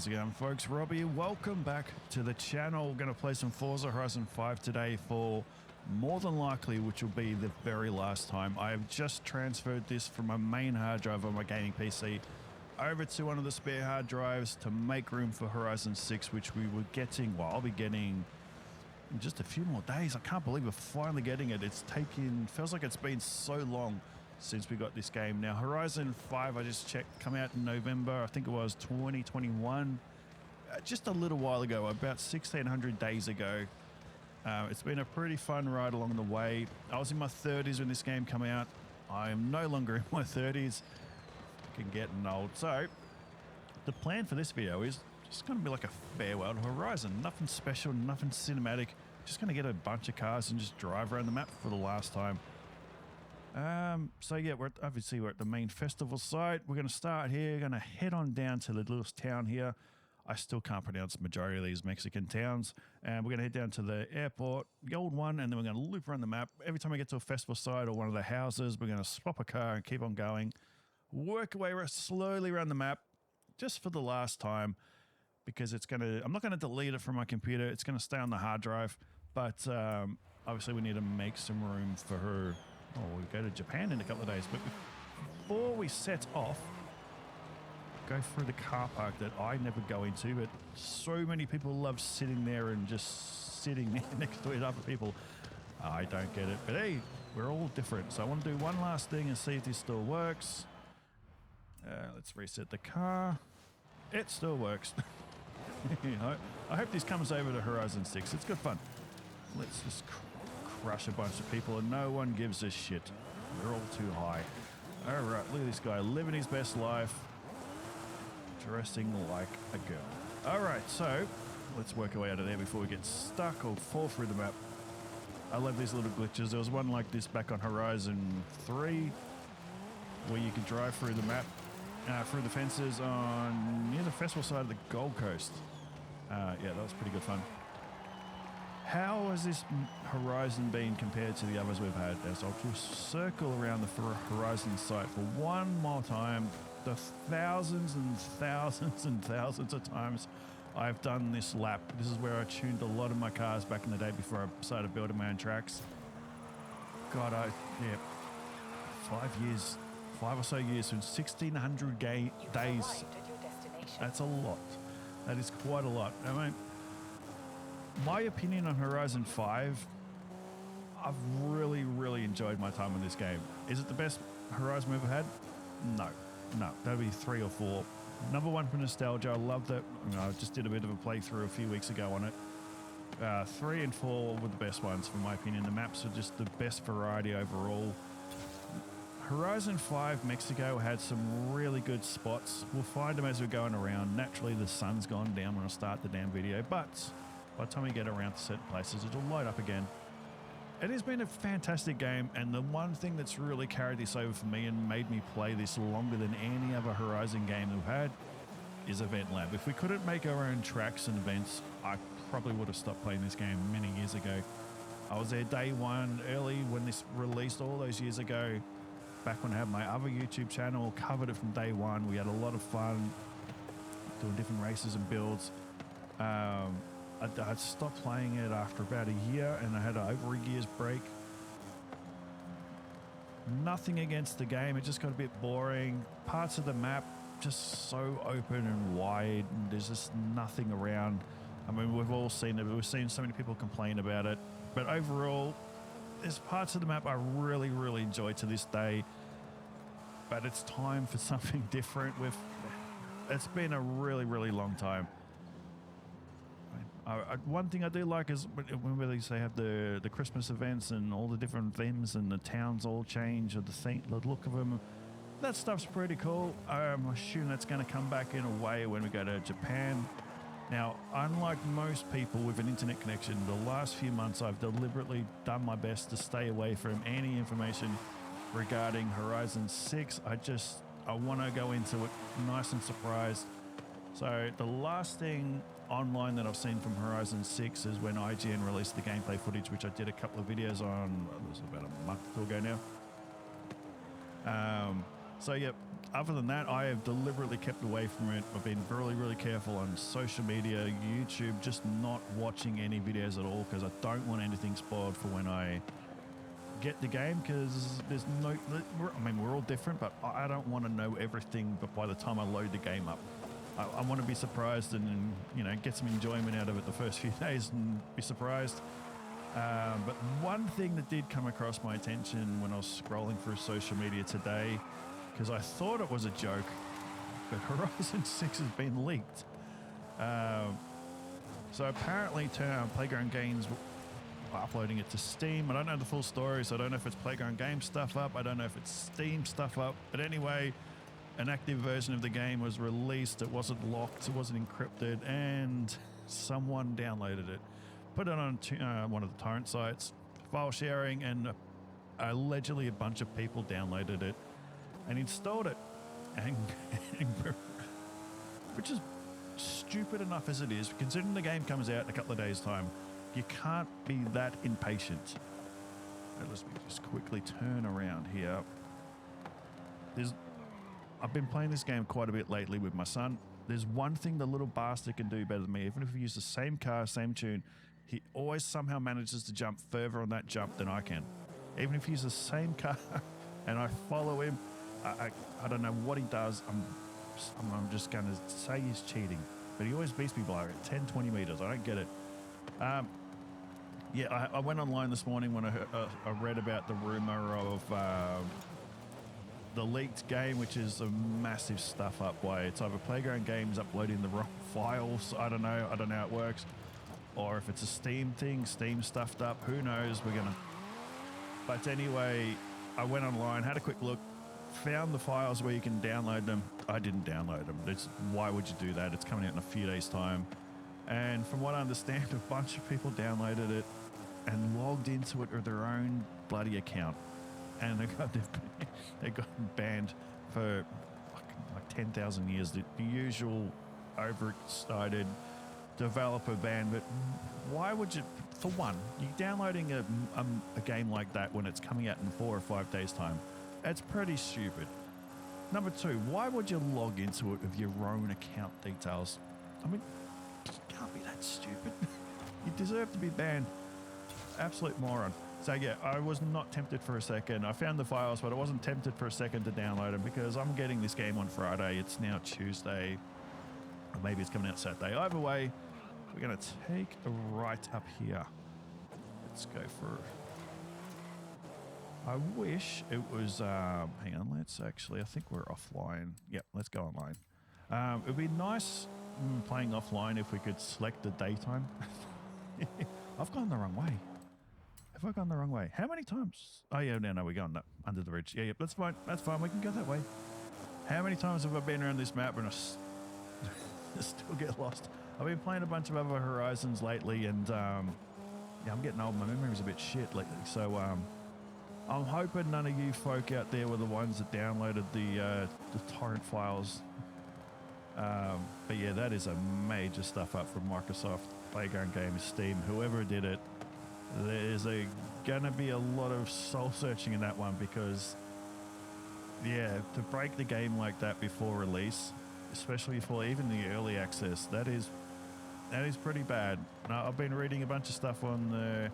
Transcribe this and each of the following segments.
How's it going, folks? Robbie, welcome back to the channel. We're going to play some Forza Horizon 5 today for more than likely, which will be the very last time. I have just transferred this from my main hard drive on my gaming PC over to one of the spare hard drives to make room for Horizon 6, which we were getting, well, I'll be getting in just a few more days. I can't believe we're finally getting it. It's taken, feels like it's been so long since we got this game. Now, Horizon 5, I just checked, come out in November, I think it was 2021, just a little while ago, about 1,600 days ago. It's been a pretty fun ride along the way. I was in my 30s when this game came out. I am no longer in my 30s. Fucking getting old. So, the plan for this video is just going to be like a farewell to Horizon. Nothing special, nothing cinematic. Just going to get a bunch of cars and just drive around the map for the last time. So yeah, we're at the main festival site. We're going to start here, going to head on down to the little town here. I still can't pronounce the majority of these Mexican towns. And we're going to head down to the airport, the old one, and then we're going to loop around the map. Every time we get to a festival site or one of the houses, we're going to swap a car and keep on going. Work our way slowly around the map, just for the last time, because it's going to, I'm not going to delete it from my computer. It's going to stay on the hard drive, but obviously we need to make some room for her. Oh, we go to Japan in a couple of days. But before we set off, go through the car park that I never go into, but so many people love sitting there and just sitting next to other people. I don't get it. But hey, we're all different. So I want to do one last thing and see if this still works. Let's reset the car. It still works. I hope this comes over to Horizon 6. It's good fun. Let's just crush a bunch of people and no one gives a shit. They're all too high. All right, look at this guy living his best life, dressing like a girl. All right, so let's work our way out of there before we get stuck or fall through the map. I love these little glitches. There was one like this back on Horizon 3 where you could drive through the map, through the fences on near the festival side of the Gold Coast. Yeah, that was pretty good fun. How has this Horizon been compared to the others we've had? As I'll just circle around the Horizon site for one more time. The thousands and thousands and thousands of times I've done this lap. This is where I tuned a lot of my cars back in the day before I started building my own tracks. God, 5 or so years, from 1,600 days. That's a lot. That is quite a lot. I mean, my opinion on Horizon 5, I've really enjoyed my time on this game. Is it the best Horizon we've ever had? No, that'd be 3 or 4. Number one for nostalgia, I love that. I just did a bit of a playthrough a few weeks ago on it. 3 and 4 were the best ones, for my opinion. The maps are just the best variety overall. Horizon 5 Mexico had some really good spots. We'll find them as we're going around. Naturally, the sun's gone down when I start the damn video, but by the time we get around to certain places, it'll light up again. It has been a fantastic game, and the one thing that's really carried this over for me and made me play this longer than any other Horizon game we've had is Event Lab. If we couldn't make our own tracks and events, I probably would have stopped playing this game many years ago. I was there day one, early when this released all those years ago, back when I had my other YouTube channel, covered it from day one. We had a lot of fun doing different races and builds. I stopped playing it after about a year, and I had over a year's break. Nothing against the game, it just got a bit boring. Parts of the map just so open and wide, and there's just nothing around. I mean, we've all seen it, we've seen so many people complain about it, but overall, there's parts of the map I really enjoy to this day. But it's time for something different. It's been a really long time. One thing I do like is when they have the Christmas events and all the different themes and the towns all change, or the look of them. That stuff's pretty cool. I'm assuming that's going to come back in a way when we go to Japan. Now, unlike most people with an internet connection, the last few months I've deliberately done my best to stay away from any information regarding Horizon 6. I want to go into it nice and surprised. So the last thing online that I've seen from Horizon 6 is when IGN released the gameplay footage, which I did a couple of videos on, it was about a month ago now. So yeah, other than that, I have deliberately kept away from it. I've been really, really careful on social media, YouTube, just not watching any videos at all because I don't want anything spoiled for when I get the game, because there's no, I mean, we're all different, but I don't want to know everything. But by the time I load the game up, I want to be surprised and, you know, get some enjoyment out of it the first few days and be surprised. But one thing that did come across my attention when I was scrolling through social media today, because I thought it was a joke, but Horizon 6 has been leaked. So apparently Playground Games are uploading it to Steam. I don't know the full story, so I don't know if it's Playground Games stuff up. I don't know if it's Steam stuff up. But anyway, an active version of the game was released. It wasn't locked, it wasn't encrypted, and someone downloaded it. Put it on one of the torrent sites, file sharing, and allegedly a bunch of people downloaded it and installed it. And which is stupid enough as it is, considering the game comes out in a couple of days' time. You can't be that impatient. Let's just quickly turn around here. I've been playing this game quite a bit lately with my son. There's one thing the little bastard can do better than me. Even if we use the same car, same tune, he always somehow manages to jump further on that jump than I can. Even if he uses the same car and I follow him, I don't know what he does. I'm just going to say he's cheating. But he always beats me by 10, 20 meters. I don't get it. Yeah, I went online this morning when I read about the rumor of the leaked game, which is a massive stuff up way. It's either Playground Games uploading the wrong files. I don't know how it works. Or if it's a Steam thing, Steam stuffed up. Who knows? But anyway, I went online, had a quick look, found the files where you can download them. I didn't download them. Why would you do that? It's coming out in a few days' time. And from what I understand, a bunch of people downloaded it and logged into it with their own bloody account. And they got banned for like 10,000 years. The usual overexcited developer ban. But why would you? For one, you're downloading a game like that when it's coming out in 4 or 5 days' time. It's pretty stupid. Number two, why would you log into it with your own account details? I mean, you can't be that stupid. You deserve to be banned. Absolute moron. So yeah, I was not tempted for a second. I found the files, but I wasn't tempted for a second to download them because I'm getting this game on Friday. It's now Tuesday. Or maybe it's coming out Saturday. Either way, we're going to take a right up here. Let's go for... I wish it was... hang on, let's actually... I think we're offline. Yep, let's go online. It would be nice playing offline if we could select the daytime. I've gone the wrong way. Have I gone the wrong way? How many times? Oh, yeah, no, we're going under the bridge. Yeah, that's fine. That's fine. We can go that way. How many times have I been around this map and I still get lost? I've been playing a bunch of other Horizons lately, and yeah, I'm getting old. My memory's a bit shit lately. So I'm hoping none of you folk out there were the ones that downloaded the torrent files. But yeah, that is a major stuff up from Microsoft, Playground Games, Steam, whoever did it. There's going to be a lot of soul searching in that one because, yeah, to break the game like that before release, especially for even the early access, that is pretty bad. Now, I've been reading a bunch of stuff on the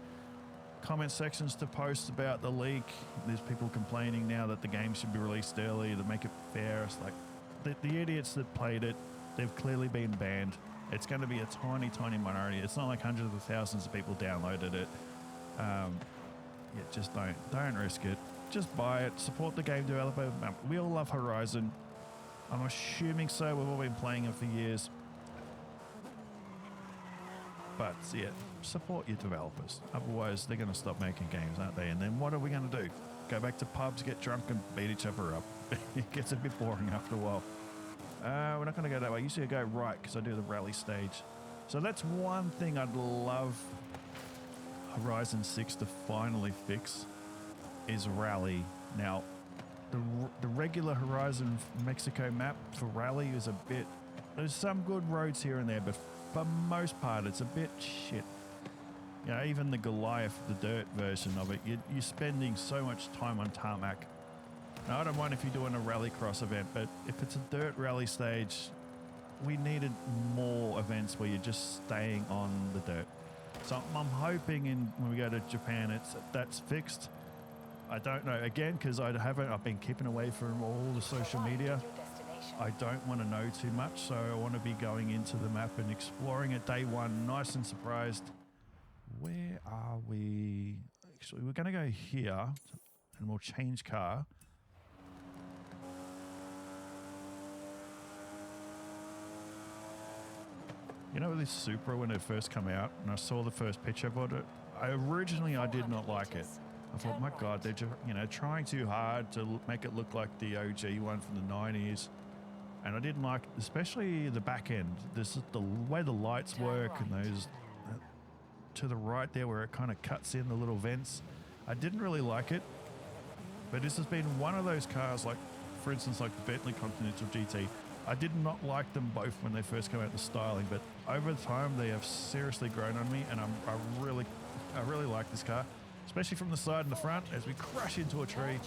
comment sections to post about the leak. There's people complaining now that the game should be released early to make it fair. It's like the idiots that played it, they've clearly been banned. It's going to be a tiny, tiny minority. It's not like hundreds of thousands of people downloaded it. Yeah, just don't risk it. Just buy it. Support the game developer. We all love Horizon. I'm assuming so. We've all been playing it for years. But yeah, support your developers. Otherwise, they're going to stop making games, aren't they? And then what are we going to do? Go back to pubs, get drunk, and beat each other up. It gets a bit boring after a while. We're not going to go that way. Usually I go right because I do the rally stage. So that's one thing I'd love Horizon 6 to finally fix is rally. Now, the regular Horizon Mexico map for rally is a bit... There's some good roads here and there, but for most part, it's a bit shit. You know, even the Goliath, the dirt version of it, you're spending so much time on tarmac Now, I don't mind if you're doing a rallycross event, but if it's a dirt rally stage, we needed more events where you're just staying on the dirt. So I'm hoping when we go to Japan, that's fixed. I don't know, again, because I've been keeping away from all the social media. I don't want to know too much, so I want to be going into the map and exploring it day one, nice and surprised. Where are we? Actually, we're going to go here and we'll change car. You know, this Supra, when it first came out and I saw the first picture of it, originally I did not like it. I thought, my God, they're just, trying too hard to make it look like the OG one from the 90s. And I didn't like, especially the back end. This is the way the lights work and those to the right there where it kind of cuts in the little vents. I didn't really like it. But this has been one of those cars, like, for instance, like the Bentley Continental GT. I did not like them both when they first came out, the styling, but over time they have seriously grown on me, and I really like this car, especially from the side and the front as we crash into a tree.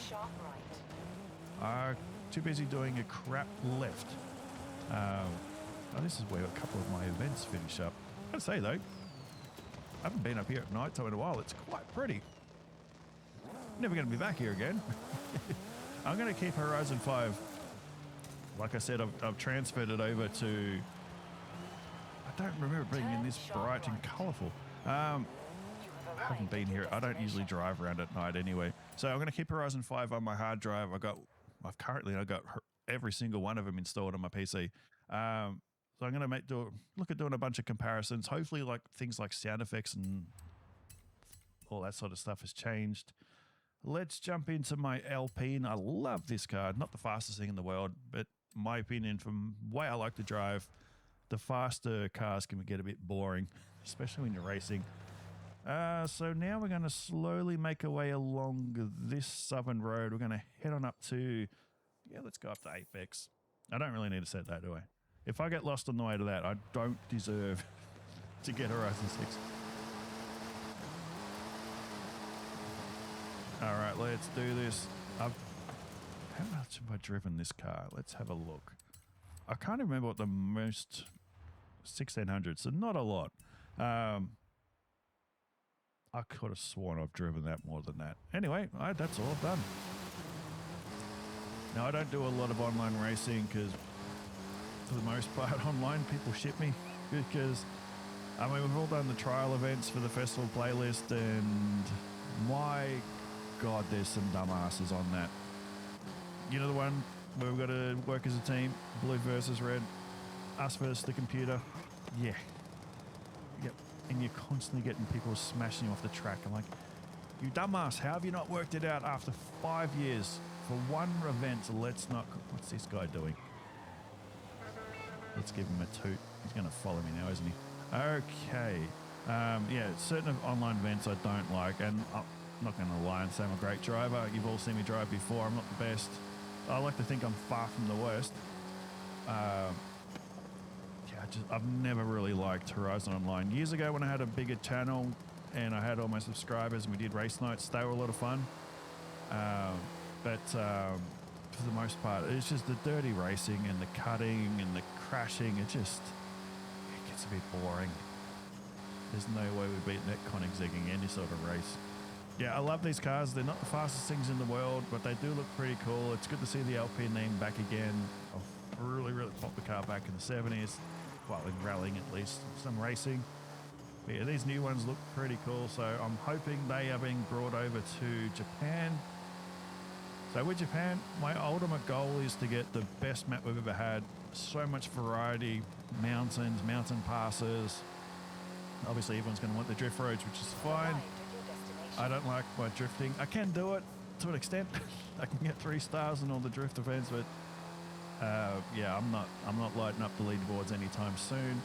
Too busy doing a crap left. This is where a couple of my events finish up. I gotta say though, I haven't been up here at night time in a while. It's quite pretty. Never going to be back here again. I'm going to keep Horizon 5. Like I said, I've transferred it over to... I don't remember it being in this bright and colourful. I haven't been here. I don't usually drive around at night anyway. So I'm going to keep Horizon 5 on my hard drive. I've got every single one of them installed on my PC. So I'm going to look at doing a bunch of comparisons. Hopefully, like things like sound effects and all that sort of stuff has changed. Let's jump into my Alpine. I love this car. Not the fastest thing in the world, but my opinion, from the way I like to drive, the faster cars can get a bit boring, especially when you're racing. So now we're going to slowly make our way along this southern road. We're going to head on up to, let's go up to Apex. I don't really need to set that, do I? If I get lost on the way to that, I don't deserve to get Horizon 6. All right, let's do this. How much have I driven this car? Let's have a look. I can't remember what the most... 1600, so not a lot. I could have sworn I've driven that more than that. Anyway, that's all I've done. Now, I don't do a lot of online racing because, for the most part, online people ship me because, we've all done the trial events for the festival playlist, and my God, there's some dumbasses on that. You know the one where we've got to work as a team, blue versus red, us versus the computer? Yeah. Yep. And you're constantly getting people smashing you off the track. I'm like, you dumbass, how have you not worked it out after 5 years for one event? Let's not... What's this guy doing? Let's give him a toot. He's going to follow me now, isn't he? Okay. Certain online events I don't like, and... I'm not going to lie and say I'm a great driver. You've all seen me drive before. I'm not the best. I like to think I'm far from the worst. I've never really liked Horizon Online. Years ago when I had a bigger channel and I had all my subscribers and we did race nights, they were a lot of fun. But for the most part, it's just the dirty racing and the cutting and the crashing. It gets a bit boring. There's no way we're beating that Koenigsegg in any sort of race. Yeah, I love these cars. They're not the fastest things in the world, but they do look pretty cool. It's good to see the Alpine name back again. I've really, really popped the car back in the 70s. Well, in rallying at least, some racing. But yeah, these new ones look pretty cool, so I'm hoping they are being brought over to Japan. So with Japan, my ultimate goal is to get the best map we've ever had. So much variety, mountains, mountain passes. Obviously, everyone's going to want the drift roads, which is fine. I don't like my drifting. I can do it to an extent. I can get 3 stars in all the drift events, but I'm not lighting up the leaderboards anytime soon.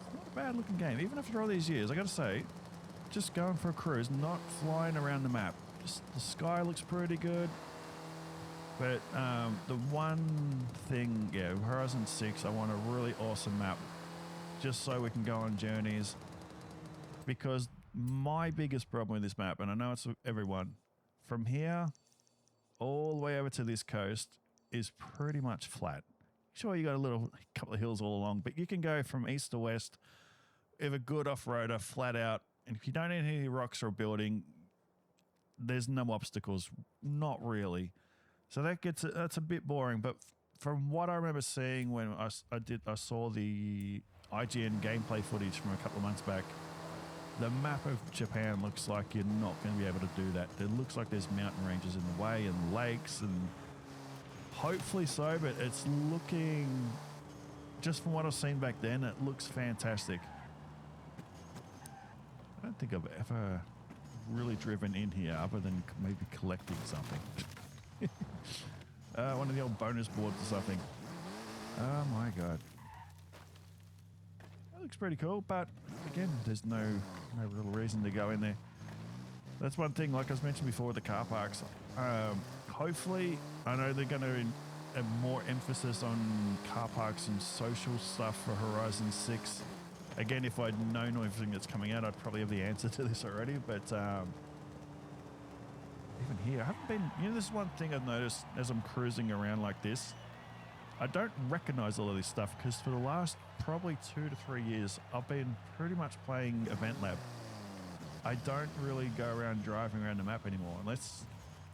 It's not a bad looking game, even after all these years. I got to say, just going for a cruise, not flying around the map. Just the sky looks pretty good. But the one thing, Horizon 6, I want a really awesome map just so we can go on journeys, because My biggest problem with this map, and I know it's everyone, from here all the way over to this coast is pretty much flat. Sure, you got a couple of hills all along, but you can go from east to west with a good off-roader flat out. And if you don't hit any rocks or building, there's no obstacles, not really. So that's a bit boring. But from what I remember seeing when I saw the IGN gameplay footage from a couple of months back, the map of Japan looks like you're not going to be able to do that. It looks like there's mountain ranges in the way and lakes, and hopefully so, but it's looking, just from what I've seen back then, it looks fantastic. I don't think I've ever really driven in here other than maybe collecting something. One of the old bonus boards or something. Oh my god. That looks pretty cool, but again, there's no real reason to go in there. That's one thing, like I was mentioned before, with the car parks. Hopefully, I know they're going to have more emphasis on car parks and social stuff for Horizon 6. Again, if I'd known everything that's coming out, I'd probably have the answer to this already, but even here, I haven't been, this is one thing I've noticed as I'm cruising around like this. I don't recognize all of this stuff because for the last probably 2 to 3 years, I've been pretty much playing Event Lab. I don't really go around driving around the map anymore unless,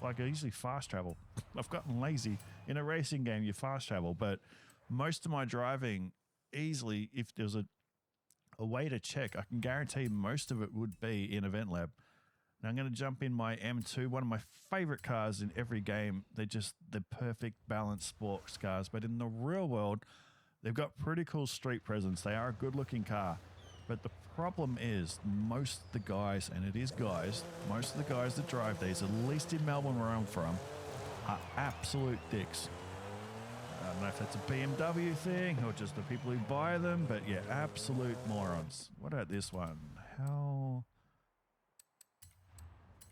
like, I usually fast travel. I've gotten lazy. In a racing game, you fast travel, but most of my driving easily, if there's a way to check, I can guarantee most of it would be in Event Lab. Now I'm going to jump in my M2, one of my favorite cars in every game. They're just the perfect balanced sports cars, but in the real world, they've got pretty cool street presence. They are a good looking car, but the problem is most of the guys, and it is guys, most of the guys that drive these, at least in Melbourne where I'm from, are absolute dicks. I don't know if that's a BMW thing or just the people who buy them, but yeah, absolute morons. What about this one?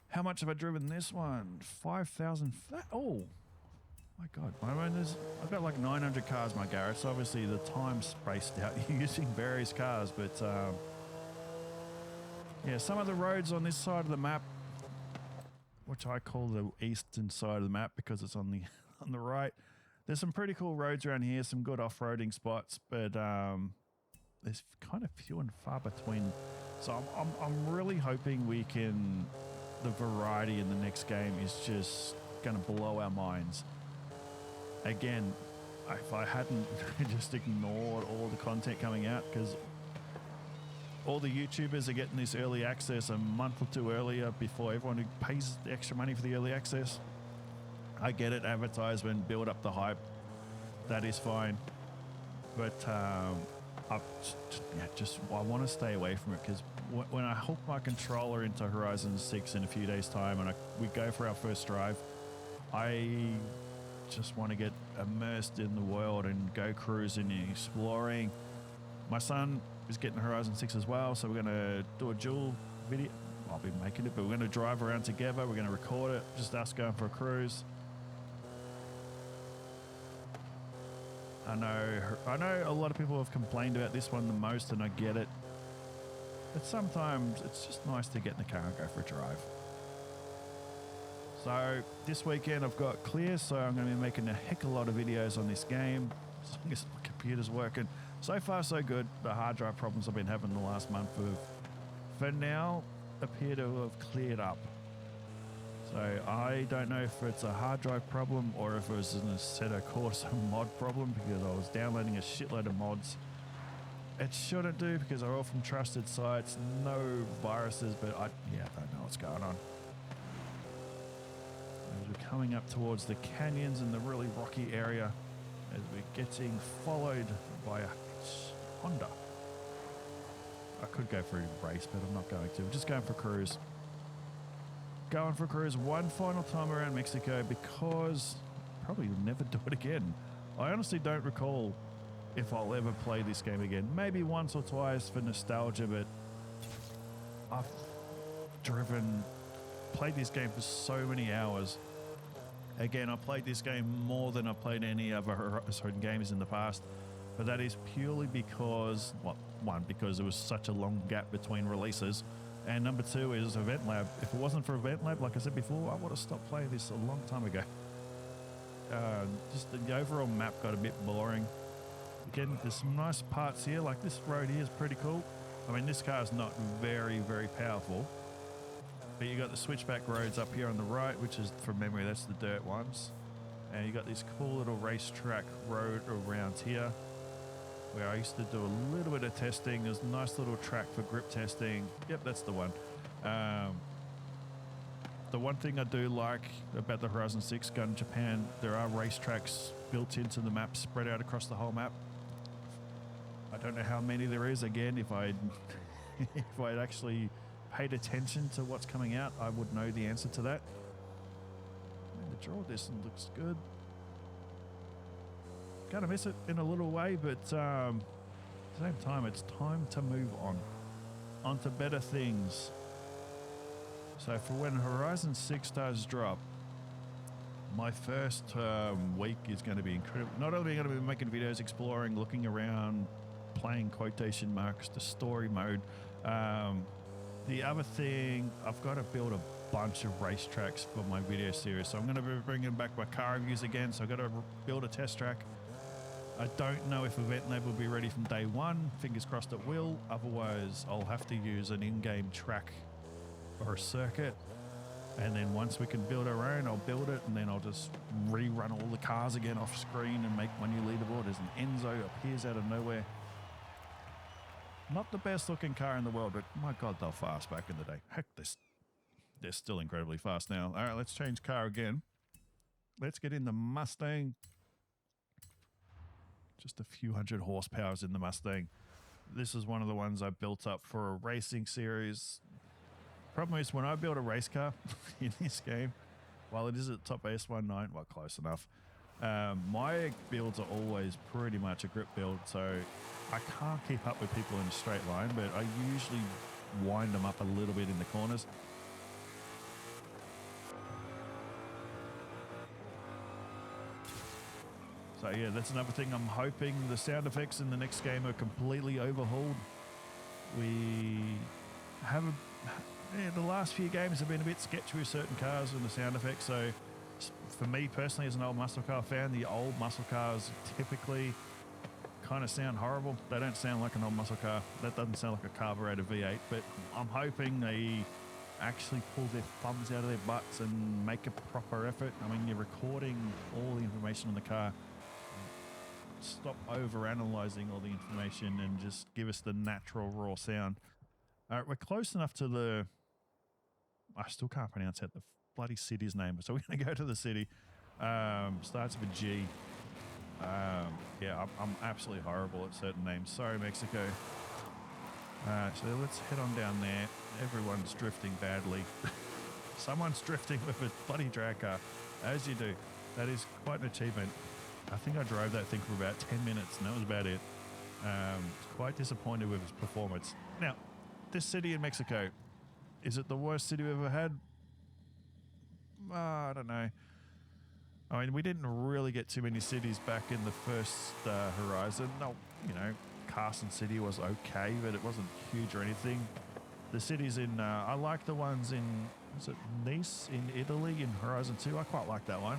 How much have I driven this one? 5,000. Oh my god! I've got like 900 cars in my garage. So obviously the time's spaced out using various cars, but yeah, some of the roads on this side of the map, which I call the eastern side of the map because it's on the right. There's some pretty cool roads around here, some good off-roading spots, but there's kind of few and far between. So I'm really hoping the variety in the next game is just going to blow our minds. Again, if I hadn't just ignored all the content coming out, because all the YouTubers are getting this early access a month or two earlier before everyone who pays the extra money for the early access. I get it, advertisement, build up the hype. That is fine. But I want to stay away from it because when I hook my controller into Horizon 6 in a few days' time and we go for our first drive, I just want to get immersed in the world and go cruising and exploring. My son is getting Horizon 6 as well, so we're going to do a dual video. I'll be making it, but we're going to drive around together. We're going to record it, just us going for a cruise. I know a lot of people have complained about this one the most, and I get it. But sometimes it's just nice to get in the car and go for a drive. So this weekend I've got clear, so I'm going to be making a heck of a lot of videos on this game, as long as my computer's working. So far so good. The hard drive problems I've been having the last month for now, appear to have cleared up. So I don't know if it's a hard drive problem or if it was an Assetto Corsa mod problem, because I was downloading a shitload of mods. It shouldn't do because they're all from trusted sites, no viruses, but I don't know what's going on. As we're coming up towards the canyons and the really rocky area, as we're getting followed by a Honda. I could go for a race, but I'm not going to. We're just going for a cruise. Going for a cruise one final time around Mexico because probably never do it again. I honestly don't recall if I'll ever play this game again. Maybe once or twice for nostalgia, but I've played this game for so many hours. Again, I played this game more than I played any other Horizon games in the past, but that is purely because, well, one, because there was such a long gap between releases, And number 2 is Event Lab. If it wasn't for Event Lab, like I said before, I would have stopped playing this a long time ago. Just the overall map got a bit boring. Again, there's some nice parts here, like this road here is pretty cool. I mean, this car is not very, very powerful, but you got the switchback roads up here on the right, which is, from memory, that's the dirt ones. And you got this cool little racetrack road around here, where I used to do a little bit of testing. There's a nice little track for grip testing. Yep, that's the one. The one thing I do like about the Horizon 6 gun in Japan, there are racetracks built into the map, spread out across the whole map. I don't know how many there is. Again, if I'd actually paid attention to what's coming out, I would know the answer to that. I mean, the draw distance looks good. Gonna miss it in a little way, but at the same time, it's time to move on to better things. So for when Horizon 6 does drop, my first week is going to be incredible. Not only am I going to be making videos, exploring, looking around, playing quotation marks, the story mode. The other thing, I've got to build a bunch of racetracks for my video series. So I'm going to be bringing back my car reviews again. So I've got to build a test track. I don't know if Event Lab will be ready from day one. Fingers crossed it will. Otherwise, I'll have to use an in-game track or a circuit. And then once we can build our own, I'll build it, and then I'll just rerun all the cars again off screen and make my new leaderboard. There's an Enzo appears out of nowhere. Not the best looking car in the world, but my God, they're fast back in the day. Heck, they're still incredibly fast now. All right, let's change car again. Let's get in the Mustang. Just a few hundred horsepowers in the Mustang. This is one of the ones I built up for a racing series. Problem is, when I build a race car in this game, while it is at top S19, well, close enough, my builds are always pretty much a grip build, so I can't keep up with people in a straight line, but I usually wind them up a little bit in the corners. So yeah, that's another thing. I'm hoping the sound effects in the next game are completely overhauled. We have the last few games have been a bit sketchy with certain cars and the sound effects. So for me personally, as an old muscle car fan, the old muscle cars typically kind of sound horrible. They don't sound like an old muscle car. That doesn't sound like a carburetor V8, but I'm hoping they actually pull their thumbs out of their butts and make a proper effort. I mean, you're recording all the information on the car. Stop over-analyzing all the information and just give us the natural raw sound. All right, we're close enough to the... I still can't pronounce out the bloody city's name, so we're going to go to the city. Starts with a G. Yeah, I'm absolutely horrible at certain names. Sorry, Mexico. So let's head on down there. Everyone's drifting badly. Someone's drifting with a bloody drag car, as you do. That is quite an achievement. I think I drove that thing for about 10 minutes, and that was about it. Quite disappointed with its performance. Now, this city in Mexico, is it the worst city we've ever had? I don't know. I mean, we didn't really get too many cities back in the first Horizon. No, you know, Carson City was okay, but it wasn't huge or anything. The cities in, I like the ones in, was it Nice in Italy in Horizon 2? I quite like that one.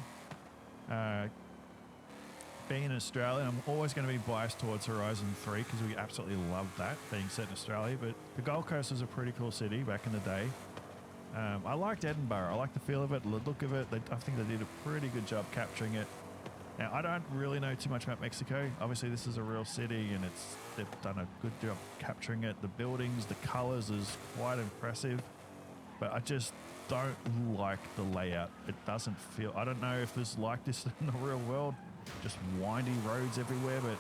Being in Australia, I'm always going to be biased towards Horizon 3 because we absolutely love that being set in Australia. But the Gold Coast was a pretty cool city back in the day. I liked Edinburgh. I liked the feel of it, the look of it. I think they did a pretty good job capturing it. Now, I don't really know too much about Mexico. Obviously, this is a real city, and they've done a good job capturing it. The buildings, the colours is quite impressive. But I just don't like the layout. It doesn't feel... I don't know if there's like this in the real world. Just windy roads everywhere, but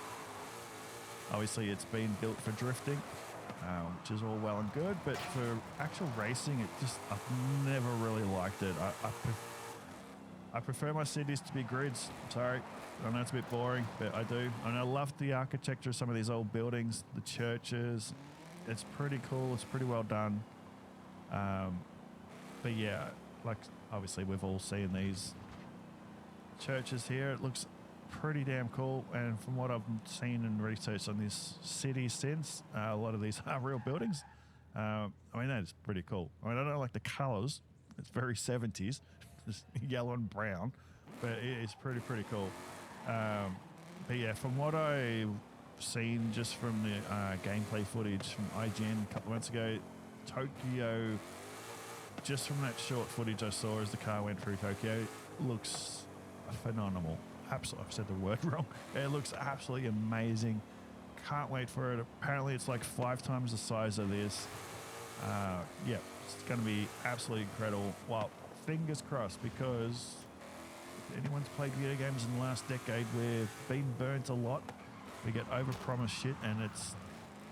obviously it's been built for drifting, which is all well and good, but for actual racing, I've never really liked it. I prefer my cities to be grids. Sorry, I know it's a bit boring, but I do. And I love the architecture of some of these old buildings, the churches. It's pretty cool. It's pretty well done. But yeah, like obviously we've all seen these churches here. It looks pretty damn cool, and from what I've seen and researched on this city since, a lot of these are real buildings. I mean, that is pretty cool. I mean, I don't like the colors. It's very 70s, just yellow and brown, but it's pretty cool. But yeah, from what I've seen just from the gameplay footage from IGN a couple of months ago, Tokyo, just from that short footage I saw as the car went through Tokyo, looks phenomenal. Absolutely, I've said the word wrong. It looks absolutely amazing. Can't wait for it. Apparently it's like 5 times the size of this. Yeah, it's going to be absolutely incredible. Well, fingers crossed, because if anyone's played video games in the last decade, we've been burnt a lot. We get overpromised shit and it's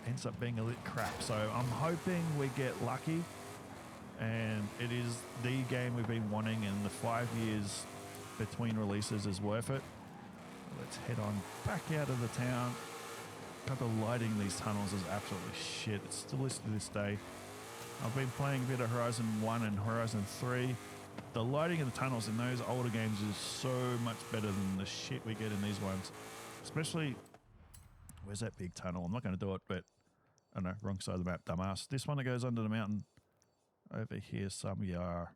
ends up being a lit crap. So I'm hoping we get lucky and it is the game we've been wanting, and the 5 years between releases is worth it. Let's head on back out of the town. God, the lighting in these tunnels is absolutely shit. It still is to this day. I've been playing a bit of Horizon 1 and Horizon 3. The lighting in the tunnels in those older games is so much better than the shit we get in these ones. Especially, where's that big tunnel? I'm not going to do it, but oh no, wrong side of the map, dumbass. This one that goes under the mountain. Over here somewhere.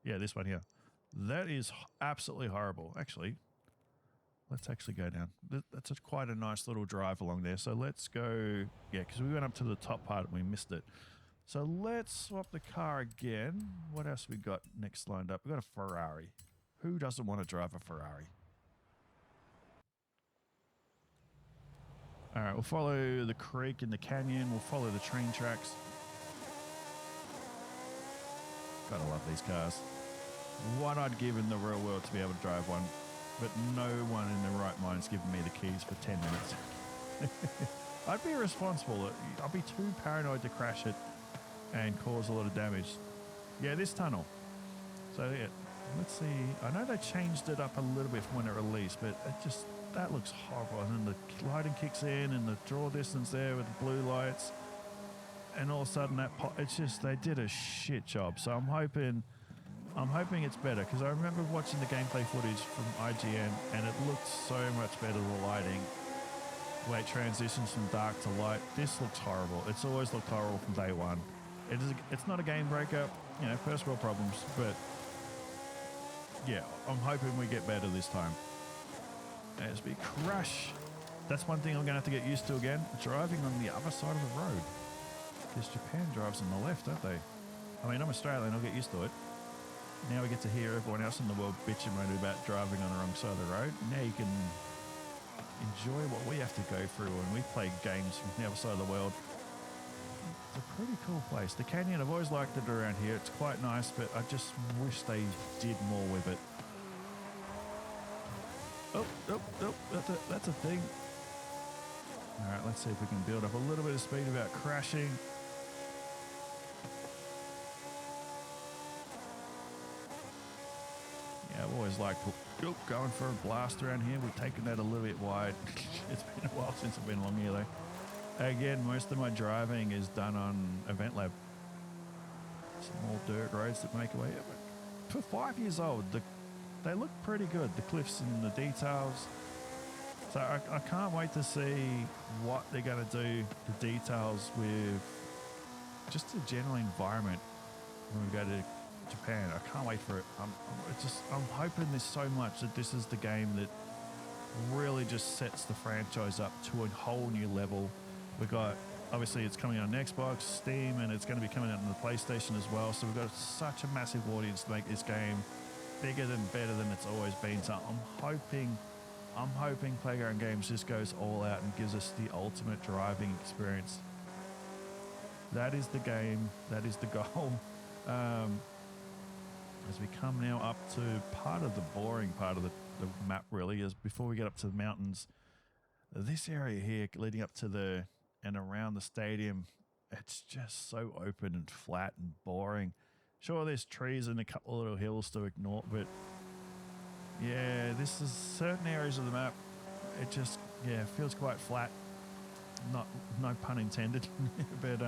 Yeah, this one here. That is absolutely horrible. Actually, let's actually go down. That's quite a nice little drive along there. So let's go. Yeah, because we went up to the top part and we missed it. So let's swap the car again. What else we got next lined up? We got a Ferrari. Who doesn't want to drive a Ferrari? All right, we'll follow the creek and the canyon. We'll follow the train tracks. Gotta love these cars. What I'd give in the real world to be able to drive one, but no one in their right mind's giving me the keys for 10 minutes. I'd be irresponsible. I'd be too paranoid to crash it and cause a lot of damage. Yeah, this tunnel. So yeah, let's see. I know they changed it up a little bit from when it released, but it just, that looks horrible. And then the lighting kicks in and the draw distance there with the blue lights. And all of a sudden that it's just, they did a shit job. So I'm hoping it's better, because I remember watching the gameplay footage from IGN and it looked so much better, the lighting, the way it transitions from dark to light. This looks horrible. It's always looked horrible from day one. It's not a game breaker, you know, first world problems, but yeah, I'm hoping we get better this time. As we crash, that's one thing I'm going to have to get used to again, driving on the other side of the road. Because Japan drives on the left, don't they? I mean, I'm Australian, I'll get used to it. Now we get to hear everyone else in the world bitch and moan about driving on the wrong side of the road. Now you can enjoy what we have to go through when we play games from the other side of the world. It's a pretty cool place. The canyon, I've always liked it around here. It's quite nice, but I just wish they did more with it. Oh, that's a thing. All right, let's see if we can build up a little bit of speed without crashing. Yeah, I've always liked going for a blast around here. We've taken that a little bit wide. It's been a while since I've been along here, though. Again, most of my driving is done on Event Lab. Some more dirt roads that make away. For 5 years old, they look pretty good. The cliffs and the details. So I can't wait to see what they're going to do, the details with just the general environment when we go to Japan. I can't wait for it. I'm hoping there's so much that this is the game that really just sets the franchise up to a whole new level. We got, obviously it's coming on Xbox, Steam, and it's going to be coming out on the PlayStation as well. So we've got such a massive audience to make this game bigger and better than it's always been. So I'm hoping Playground Games just goes all out and gives us the ultimate driving experience. That is the game. That is the goal. As we come now up to part of the boring part of the map, really, is before we get up to the mountains. This area here leading up to and around the stadium, it's just so open and flat and boring. Sure, there's trees and a couple of little hills to ignore, but yeah, this is certain areas of the map. It just, yeah, feels quite flat. No pun intended, but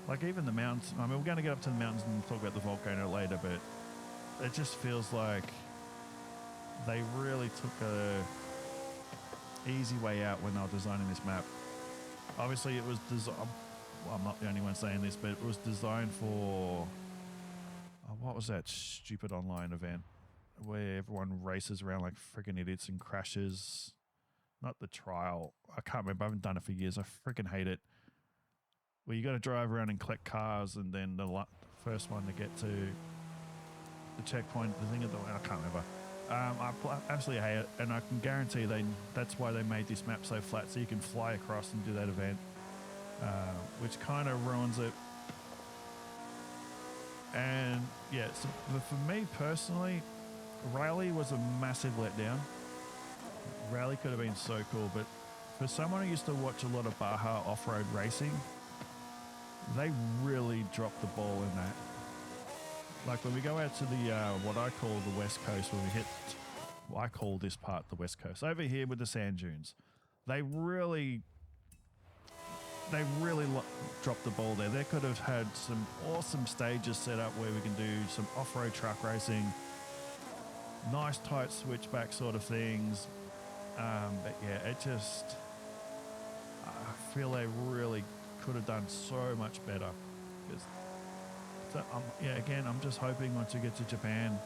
like even the mountains. I mean, we're going to get up to the mountains and talk about the volcano later, but it just feels like they really took a easy way out when they were designing this map. Obviously, it was well, I'm not the only one saying this, but it was designed for, what was that stupid online event where everyone races around like freaking idiots and crashes? Not the trial. I can't remember. I haven't done it for years. I freaking hate it. Where you got to drive around and collect cars, and then the first one to get to the checkpoint, the thing at the, I can't remember. I absolutely hate it, and I can guarantee that's why they made this map so flat, so you can fly across and do that event, which kind of ruins it. And yeah, so for me personally, Rally was a massive letdown. Rally could have been so cool, but for someone who used to watch a lot of Baja off-road racing, they really dropped the ball in that. Like when we go out to the what I call the West Coast, when we hit, well, I call this part the West Coast. Over here with the sand dunes, they really dropped the ball there. They could have had some awesome stages set up where we can do some off-road truck racing, nice tight switchback sort of things. But yeah, it just, I feel they really could have done so much better. So, yeah, again, I'm just hoping once we get to Japan,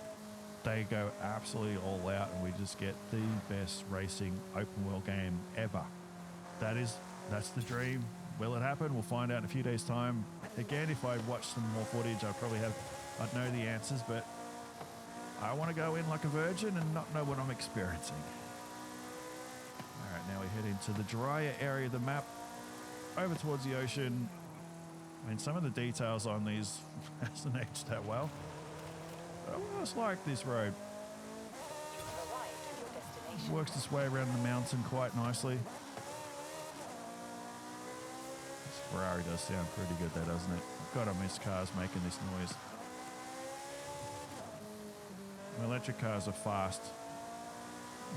they go absolutely all out and we just get the best racing open world game ever. That's the dream. Will it happen? We'll find out in a few days' time. Again, if I watch some more footage, I'd know the answers, but I want to go in like a virgin and not know what I'm experiencing. All right, now we head into the drier area of the map, over towards the ocean. I mean, some of the details on these hasn't aged that well. But I almost like this road. Works its way around the mountain quite nicely. This Ferrari does sound pretty good there, doesn't it? God, I miss cars making this noise. Electric cars are fast.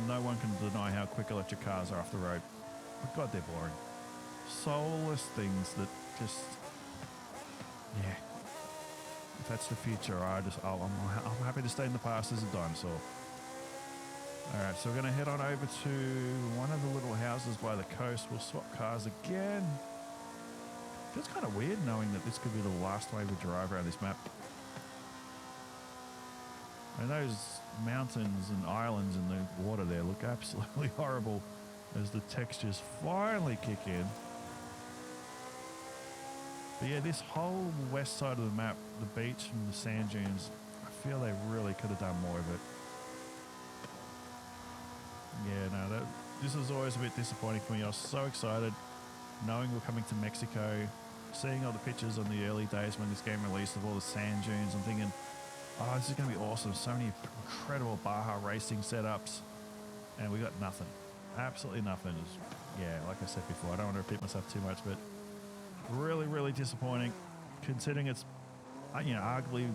No one can deny how quick electric cars are off the road. But God, they're boring. Soulless things that just, yeah. If that's the future, I'm happy to stay in the past as a dinosaur. All right, so we're going to head on over to one of the little houses by the coast. We'll swap cars again. Feels kind of weird knowing that this could be the last way we drive around this map. And those mountains and islands in the water there look absolutely horrible as the textures finally kick in. But yeah, this whole west side of the map, the beach and the sand dunes, I feel they really could have done more of it. Yeah, no, this was always a bit disappointing for me. I was so excited knowing we're coming to Mexico, seeing all the pictures on the early days when this game released of all the sand dunes. I'm thinking, oh, this is going to be awesome. So many incredible Baja racing setups. And we got nothing. Absolutely nothing. Yeah, like I said before, I don't want to repeat myself too much, but really, really disappointing considering it's, arguably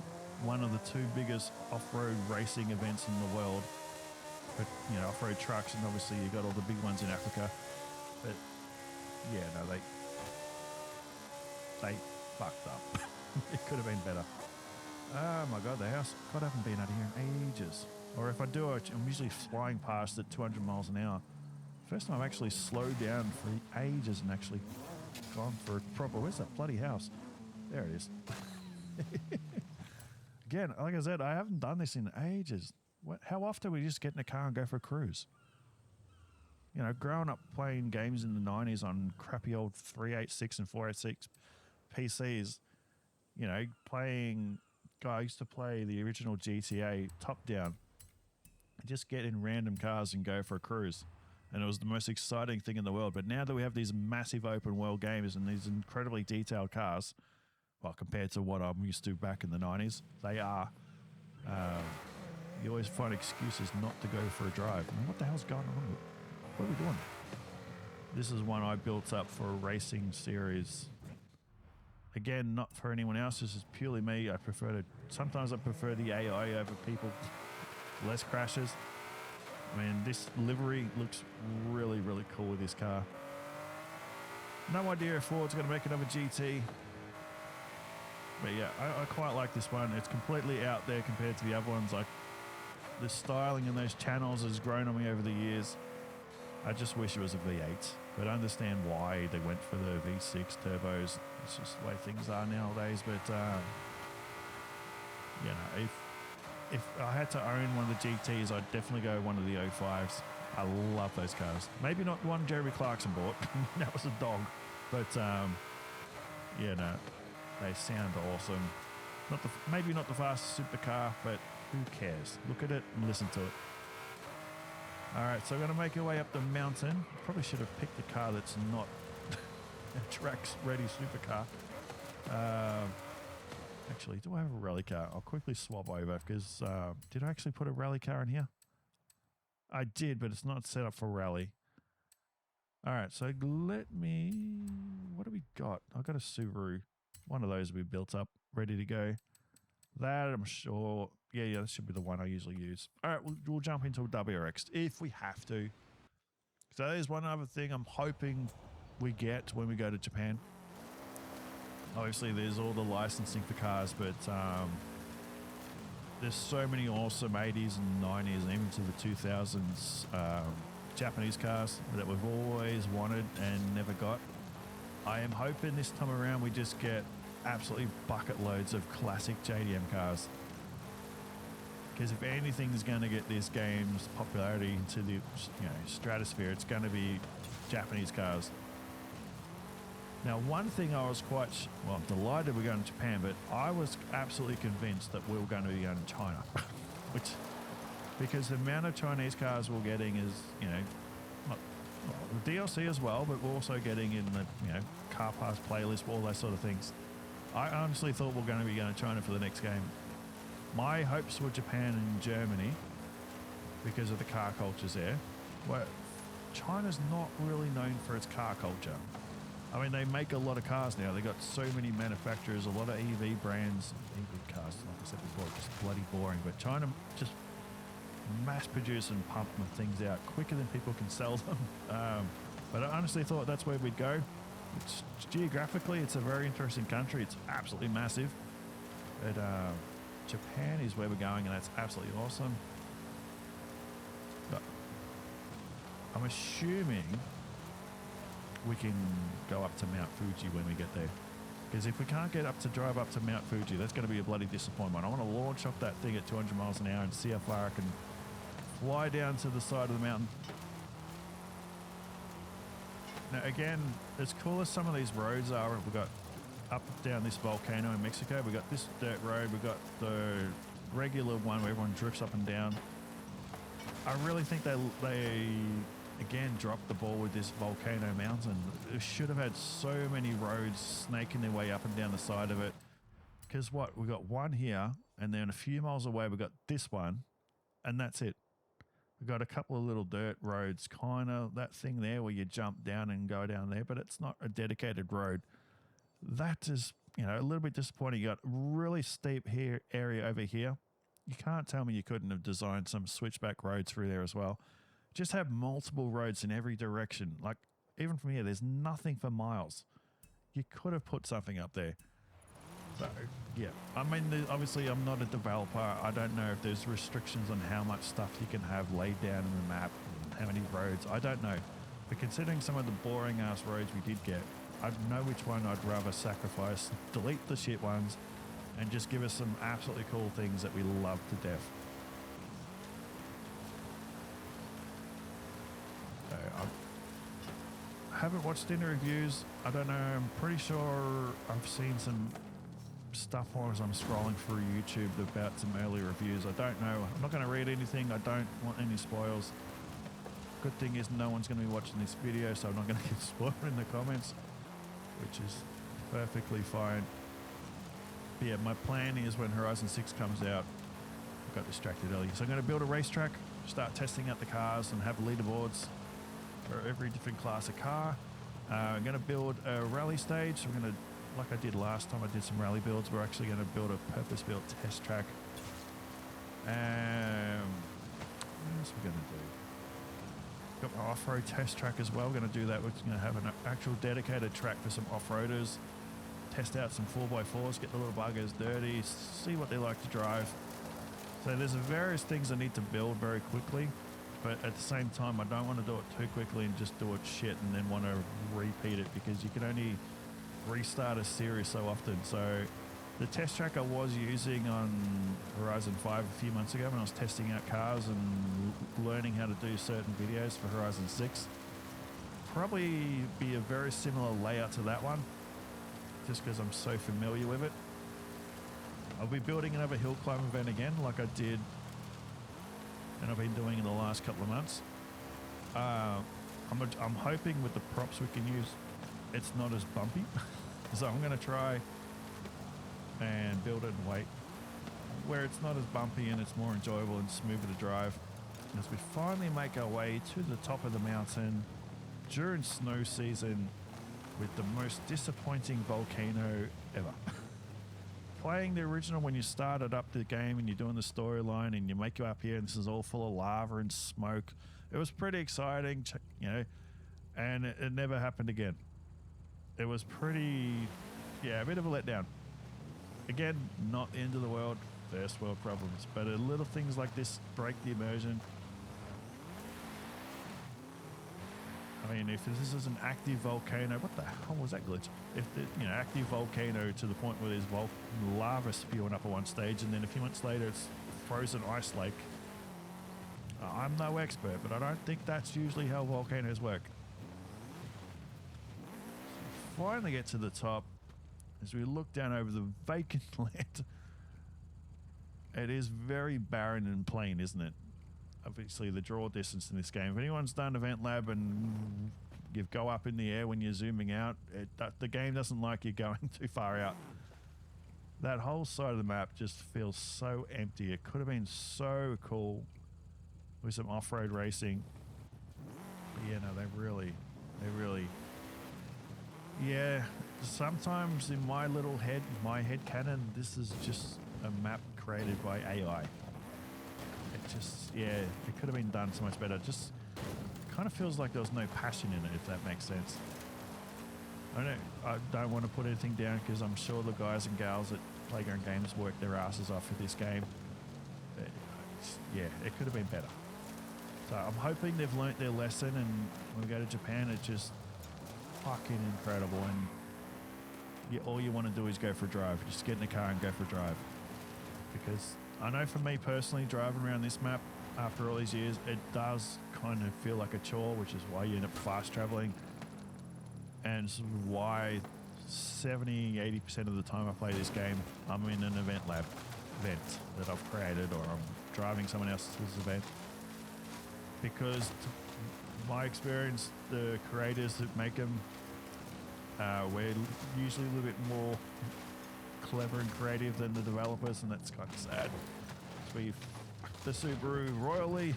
one of the two biggest off-road racing events in the world. But, off-road trucks, and obviously you got all the big ones in Africa. But, yeah, no, they fucked up. It could have been better. Oh my God, the house. God, I haven't been out of here in ages. Or if I do, I'm usually flying past at 200 miles an hour. First time I've actually slowed down for ages and actually gone for a proper, where's that bloody house? There it is. Again, like I said, I haven't done this in ages. How often we just get in a car and go for a cruise? Growing up playing games in the 90s on crappy old 386 and 486 PCs, I used to play the original GTA top-down. Just get in random cars and go for a cruise. And it was the most exciting thing in the world. But now that we have these massive open-world games and these incredibly detailed cars, well, compared to what I'm used to back in the 90s, they are. You always find excuses not to go for a drive. I mean, what the hell's going on? What are we doing? This is one I built up for a racing series. Again, not for anyone else. This is purely me. Sometimes I prefer the AI over people. Less crashes. I mean, this livery looks really, really cool with this car. No idea if Ford's going to make another GT. But yeah, I quite like this one. It's completely out there compared to the other ones. The styling in those channels has grown on me over the years. I just wish it was a V8. but I understand why they went for the V6 turbos. It's just the way things are nowadays. But you know, if I had to own one of the GTs, I'd definitely go one of the 05s. I love those cars. Maybe not the one Jeremy Clarkson bought. That was a dog. But yeah, no, they sound awesome. Maybe not the fastest supercar, but who cares? Look at it and listen to it. All right, so we're going to make our way up the mountain. Probably should have picked a car that's not a tracks-ready supercar. Actually, do I have a rally car? I'll quickly swap over because did I actually put a rally car in here? I did, but it's not set up for rally. All right, so let me... What do we got? I've got a Subaru. One of those we built up, ready to go. That, I'm sure... Yeah, that should be the one I usually use. All right, we'll jump into a WRX if we have to. So there's one other thing I'm hoping we get when we go to Japan. Obviously, there's all the licensing for cars, but there's so many awesome 80s and 90s and even to the 2000s Japanese cars that we've always wanted and never got. I am hoping this time around we just get absolutely bucket loads of classic JDM cars. Because if anything is going to get this game's popularity into the stratosphere, it's going to be Japanese cars. Now, one thing I was I'm delighted we're going to Japan, but I was absolutely convinced that we were going to be going to China, because the amount of Chinese cars we're getting is, the DLC as well, but we're also getting in the, car pass playlist, all those sort of things. I honestly thought we were going to be going to China for the next game. My hopes were Japan and Germany because of the car cultures there. Well, China's not really known for its car culture. I mean, they make a lot of cars now. They've got so many manufacturers, a lot of EV brands. EV cars, like I said before, just bloody boring. But China just mass produce and pump things out quicker than people can sell them. But I honestly thought that's where we'd go. Geographically, it's a very interesting country. It's absolutely massive. But Japan is where we're going, and that's absolutely awesome. But I'm assuming we can go up to Mount Fuji when we get there. Because if we can't get up to drive up to Mount Fuji, that's going to be a bloody disappointment. I want to launch off that thing at 200 miles an hour and see how far I can fly down to the side of the mountain. Now, again, as cool as some of these roads are, we've got up down this volcano in Mexico, we've got this dirt road, we've got the regular one where everyone drifts up and down. I really think they again dropped the ball with this volcano mountain. It should have had so many roads snaking their way up and down the side of it. Because we've got one here, and then a few miles away we've got this one, and that's it. We've got a couple of little dirt roads, kind of that thing there where you jump down and go down there, but it's not a dedicated road. That is, a little bit disappointing. You got really steep area over here. You can't tell me you couldn't have designed some switchback roads through there as well. Just have multiple roads in every direction. Like, even from here, there's nothing for miles. You could have put something up there. So, yeah. I mean, obviously, I'm not a developer. I don't know if there's restrictions on how much stuff you can have laid down in the map, and how many roads. I don't know. But considering some of the boring-ass roads we did get, I know which one I'd rather sacrifice, delete the shit ones, and just give us some absolutely cool things that we love to death. I haven't watched any reviews. I don't know. I'm pretty sure I've seen some stuff while I'm scrolling through YouTube about some early reviews. I don't know. I'm not going to read anything. I don't want any spoils. Good thing is no one's going to be watching this video, so I'm not going to get spoiled in the comments, which is perfectly fine. But yeah, my plan is when Horizon 6 comes out, I got distracted earlier, so I'm going to build a racetrack, start testing out the cars and have leaderboards for every different class of car. I'm going to build a rally stage. We're going to, like I did last time I did some rally builds, we're actually going to build a purpose-built test track. What else are we going to do? Got my off-road test track as well. We're going to do that. We're going to have an actual dedicated track for some off-roaders. Test out some 4x4s, get the little buggers dirty, see what they like to drive. So there's various things I need to build very quickly. But at the same time, I don't want to do it too quickly and just do it shit and then want to repeat it, because you can only restart a series so often. So the test track I was using on Horizon 5 a few months ago when I was testing out cars and learning how to do certain videos for Horizon 6, probably be a very similar layout to that one, just because I'm so familiar with it. I'll be building another hill climb event again like I did and I've been doing in the last couple of months. I'm hoping with the props we can use, it's not as bumpy. So I'm going to try and build it and wait where it's not as bumpy and it's more enjoyable and smoother to drive, as we finally make our way to the top of the mountain during snow season with the most disappointing volcano ever. Playing the original, when you started up the game and you're doing the storyline and you make you up here and this is all full of lava and smoke, it was pretty exciting, you know, and it never happened again. It was pretty, yeah, a bit of a letdown. Again, not the end of the world, first world problems, but little things like this break the immersion. I mean, if this is an active volcano, what the hell was that glitch? If the, you know, active volcano to the point where there's lava spewing up at one stage, and then a few months later it's frozen ice lake. I'm no expert, but I don't think that's usually how volcanoes work. So finally get to the top. As we look down over the vacant land, it is very barren and plain, isn't it? Obviously, the draw distance in this game. If anyone's done Event Lab and you go up in the air when you're zooming out, the game doesn't like you going too far out. That whole side of the map just feels so empty. It could have been so cool with some off-road racing. But yeah, no, they really, yeah. Sometimes in my little head, my head canon, this is just a map created by AI. It just, yeah, it could have been done so much better. Just kind of feels like there was no passion in it, if that makes sense. I don't want to put anything down, because I'm sure the guys and gals at Playground Games work their asses off for this game. But yeah, it could have been better. So I'm hoping they've learnt their lesson, and when we go to Japan, it's just fucking incredible. And all you want to do is go for a drive. Just get in the car and go for a drive. Because I know for me personally, driving around this map after all these years, it does kind of feel like a chore, which is why you end up fast traveling. And it's why 70-80% of the time I play this game, I'm in an event that I've created, or I'm driving someone else's event. Because my experience, the creators that make them, we're usually a little bit more clever and creative than the developers, and that's kind of sad. So we fucked the Subaru royally.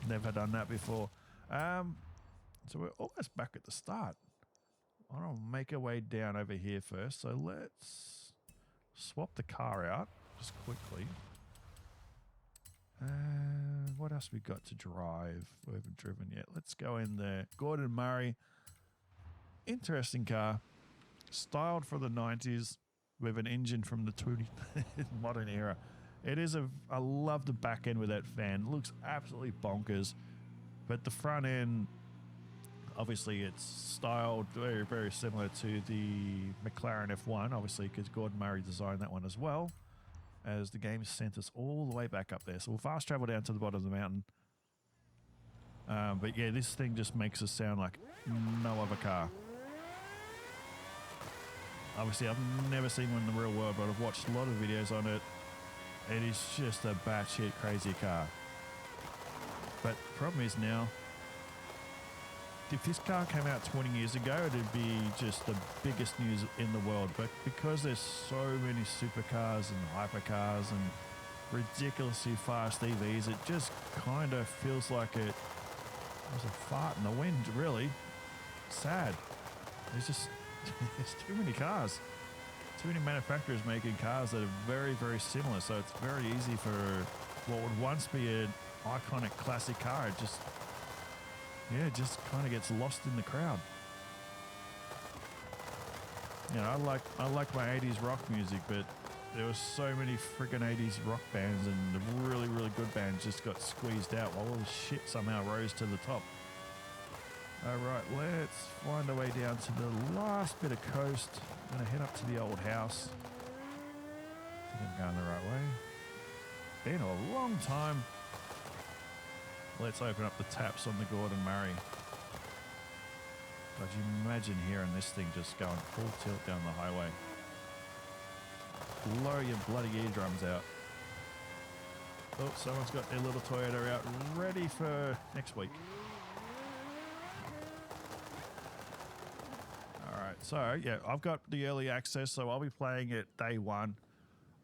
Never done that before. So we're almost back at the start. I want to make our way down over here first. So let's swap the car out just quickly. What else we got to drive? We haven't driven yet. Let's go in there. Gordon Murray. Interesting car. Styled for the 90s with an engine from the modern era. It is I love the back end with that fan. It looks absolutely bonkers. But the front end, obviously it's styled very, very similar to the McLaren F1, obviously, because Gordon Murray designed that one as well, as the game sent us all the way back up there. So we'll fast travel down to the bottom of the mountain. But yeah, this thing just makes us sound like no other car. Obviously, I've never seen one in the real world, but I've watched a lot of videos on it. It is just a batshit crazy car. But the problem is now, if this car came out 20 years ago, it'd be just the biggest news in the world. But because there's so many supercars and hypercars and ridiculously fast EVs, it just kind of feels like it was a fart in the wind, really. Sad. There's too many cars. Too many manufacturers making cars that are very, very similar. So it's very easy for what would once be an iconic classic car. It just kind of gets lost in the crowd. You know, I like my 80s rock music, but There were so many freaking 80s rock bands, and the really, really good bands just got squeezed out while all the shit somehow rose to the top. All right, let's find our way down to the last bit of coast. I'm going to head up to the old house. I think I'm going the right way. Been a long time. Let's open up the taps on the Gordon Murray. Could you imagine hearing this thing just going full tilt down the highway? Blow your bloody eardrums out. Oh, someone's got their little Toyota out ready for next week. All right, so yeah, I've got the early access, so I'll be playing it day one.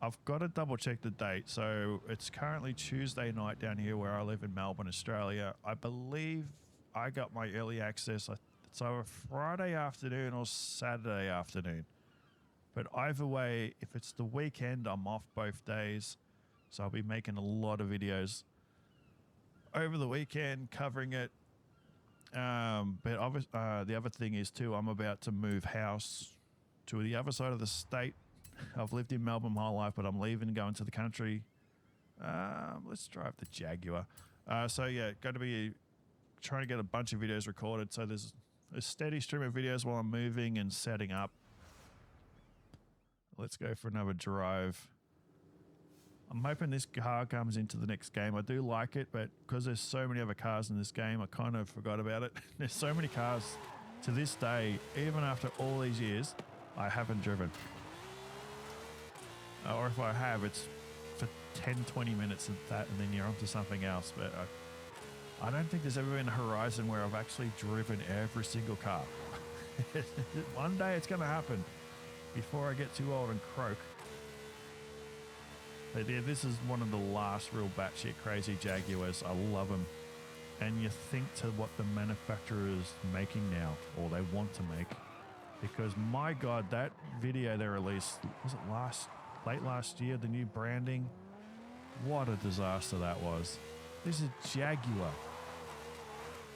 I've got to double check the date. So it's currently Tuesday night down here where I live in Melbourne, Australia. I believe I got my early access. It's either Friday afternoon or Saturday afternoon. But either way, if it's the weekend, I'm off both days. So I'll be making a lot of videos over the weekend covering it. But the other thing is too, I'm about to move house to the other side of the state. I've lived in Melbourne my whole life, but I'm leaving and going to the country. Let's drive the Jaguar. So yeah, going to be trying to get a bunch of videos recorded. So there's a steady stream of videos while I'm moving and setting up. Let's go for another drive. I'm hoping this car comes into the next game. I do like it, but because there's so many other cars in this game, I kind of forgot about it. There's so many cars to this day, even after all these years, I haven't driven. Or if I have, it's for 10, 20 minutes of that, and then you're onto something else. But I don't think there's ever been a Horizon where I've actually driven every single car. One day it's going to happen before I get too old and croak. But yeah, this is one of the last real batshit crazy Jaguars. I love them. And you think to what the manufacturer is making now, or they want to make. Because my God, that video they released, was it late last year, the new branding? What a disaster that was. This is Jaguar.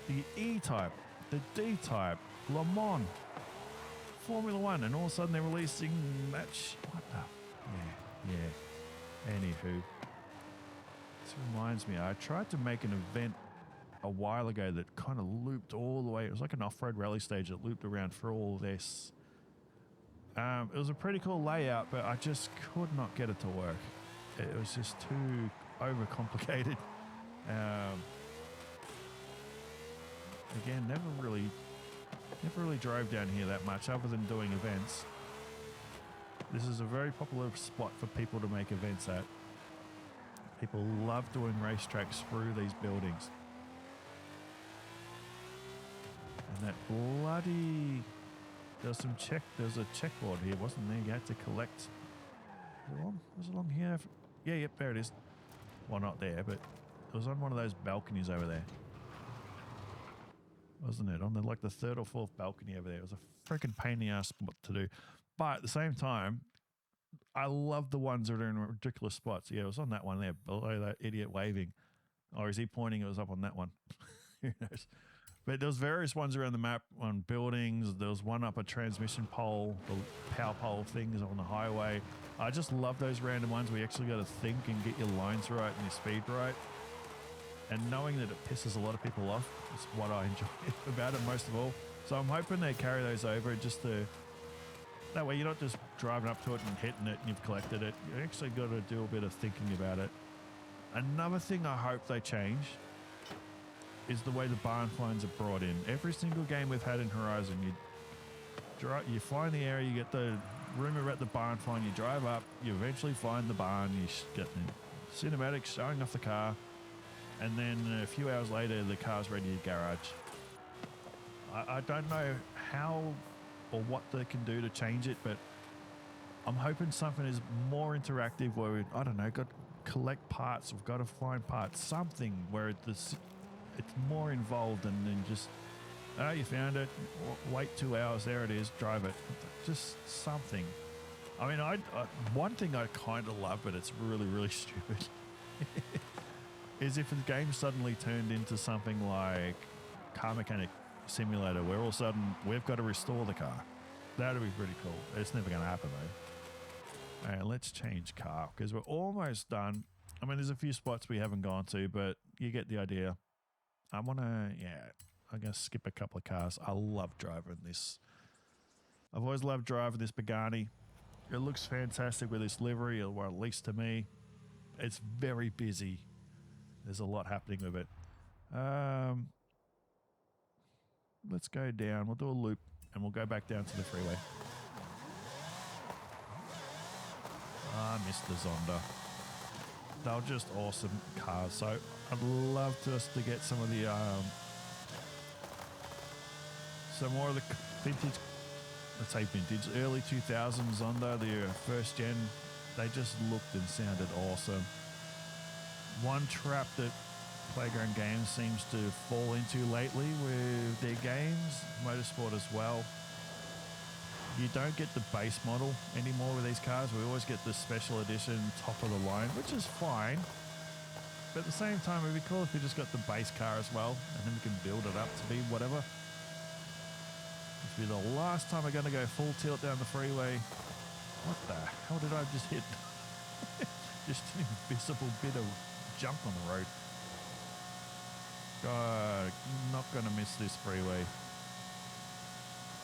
The E-Type, the D-Type, Le Mans, Formula One, and all of a sudden they're releasing that what the? Yeah. Anywho. This reminds me, I tried to make an event a while ago that kind of looped all the way. It was like an off-road rally stage that looped around for all this. It was a pretty cool layout, but I just could not get it to work. It was just too overcomplicated. Again, never really drove down here that much other than doing events. This is a very popular spot for people to make events at. People love doing racetracks through these buildings. And that bloody... There's a checkboard here, wasn't there? You had to collect... Was it along here? Yeah, yep, there it is. Well, not there, but it was on one of those balconies over there. Wasn't it? On the third or fourth balcony over there. It was a freaking pain in the ass spot to do. But at the same time, I love the ones that are in ridiculous spots. Yeah, it was on that one there, below that idiot waving. Or is he pointing it was up on that one? Who knows? But there was various ones around the map on buildings. There was one up a transmission pole, the power pole things on the highway. I just love those random ones where you actually got to think and get your lines right and your speed right. And knowing that it pisses a lot of people off is what I enjoy about it most of all. So I'm hoping they carry those over just to... That way you're not just driving up to it and hitting it and you've collected it. You actually got to do a bit of thinking about it. Another thing I hope they change is the way the barn finds are brought in. Every single game we've had in Horizon, you find the area, you get the rumor about the barn find, you drive up, you eventually find the barn, you get the cinematics showing off the car, and then a few hours later, the car's ready to garage. I don't know how or what they can do to change it, but I'm hoping something is more interactive where we, I don't know, got to collect parts, we've got to find parts, something where it's more involved than just, oh, you found it, wait 2 hours, there it is, drive it. Just something. I mean, one thing I kind of love, but it's really, really stupid, is if the game suddenly turned into something like Car Mechanic Simulator, where all of a sudden we've got to restore the car. That would be pretty cool. It's never going to happen, though. All right, let's change car because we're almost done. I mean, there's a few spots we haven't gone to, but you get the idea. I want to, yeah, I'm going to skip a couple of cars. I love driving this. I've always loved driving this Pagani. It looks fantastic with this livery, or at least to me. It's very busy. There's a lot happening with it. Let's go down. We'll do a loop and we'll go back down to the freeway. I missed the Zonda. They were just awesome cars. So I'd love to get some of the some more of the vintage, let's say vintage, early 2000s Zonda, the first gen. They just looked and sounded awesome. One trap that Playground Games seems to fall into lately with their games, Motorsport as well. You don't get the base model anymore with these cars. We always get the special edition top of the line, which is fine. But at the same time, it'd be cool if we just got the base car as well, and then we can build it up to be whatever. This will be the last time we're going to go full tilt down the freeway. What the hell did I just hit? Just an invisible bit of junk on the road. God, not going to miss this freeway.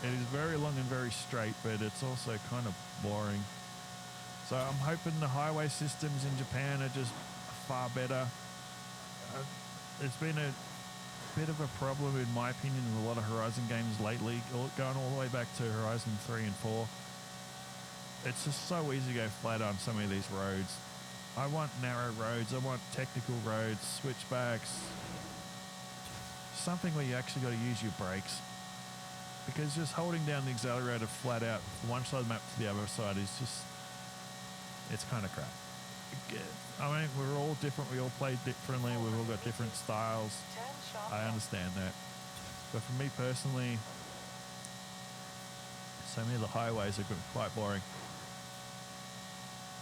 It is very long and very straight, but it's also kind of boring. So I'm hoping the highway systems in Japan are just far better. It's been a bit of a problem, in my opinion, with a lot of Horizon games lately, going all the way back to Horizon 3 and 4. It's just so easy to go flat on some of these roads. I want narrow roads. I want technical roads, switchbacks, something where you actually got to use your brakes. Because just holding down the accelerator flat out from one side of the map to the other side is just, it's kind of crap. I mean, we're all different. We all play differently. We've all got different styles. I understand that. But for me personally, so many of the highways are quite boring.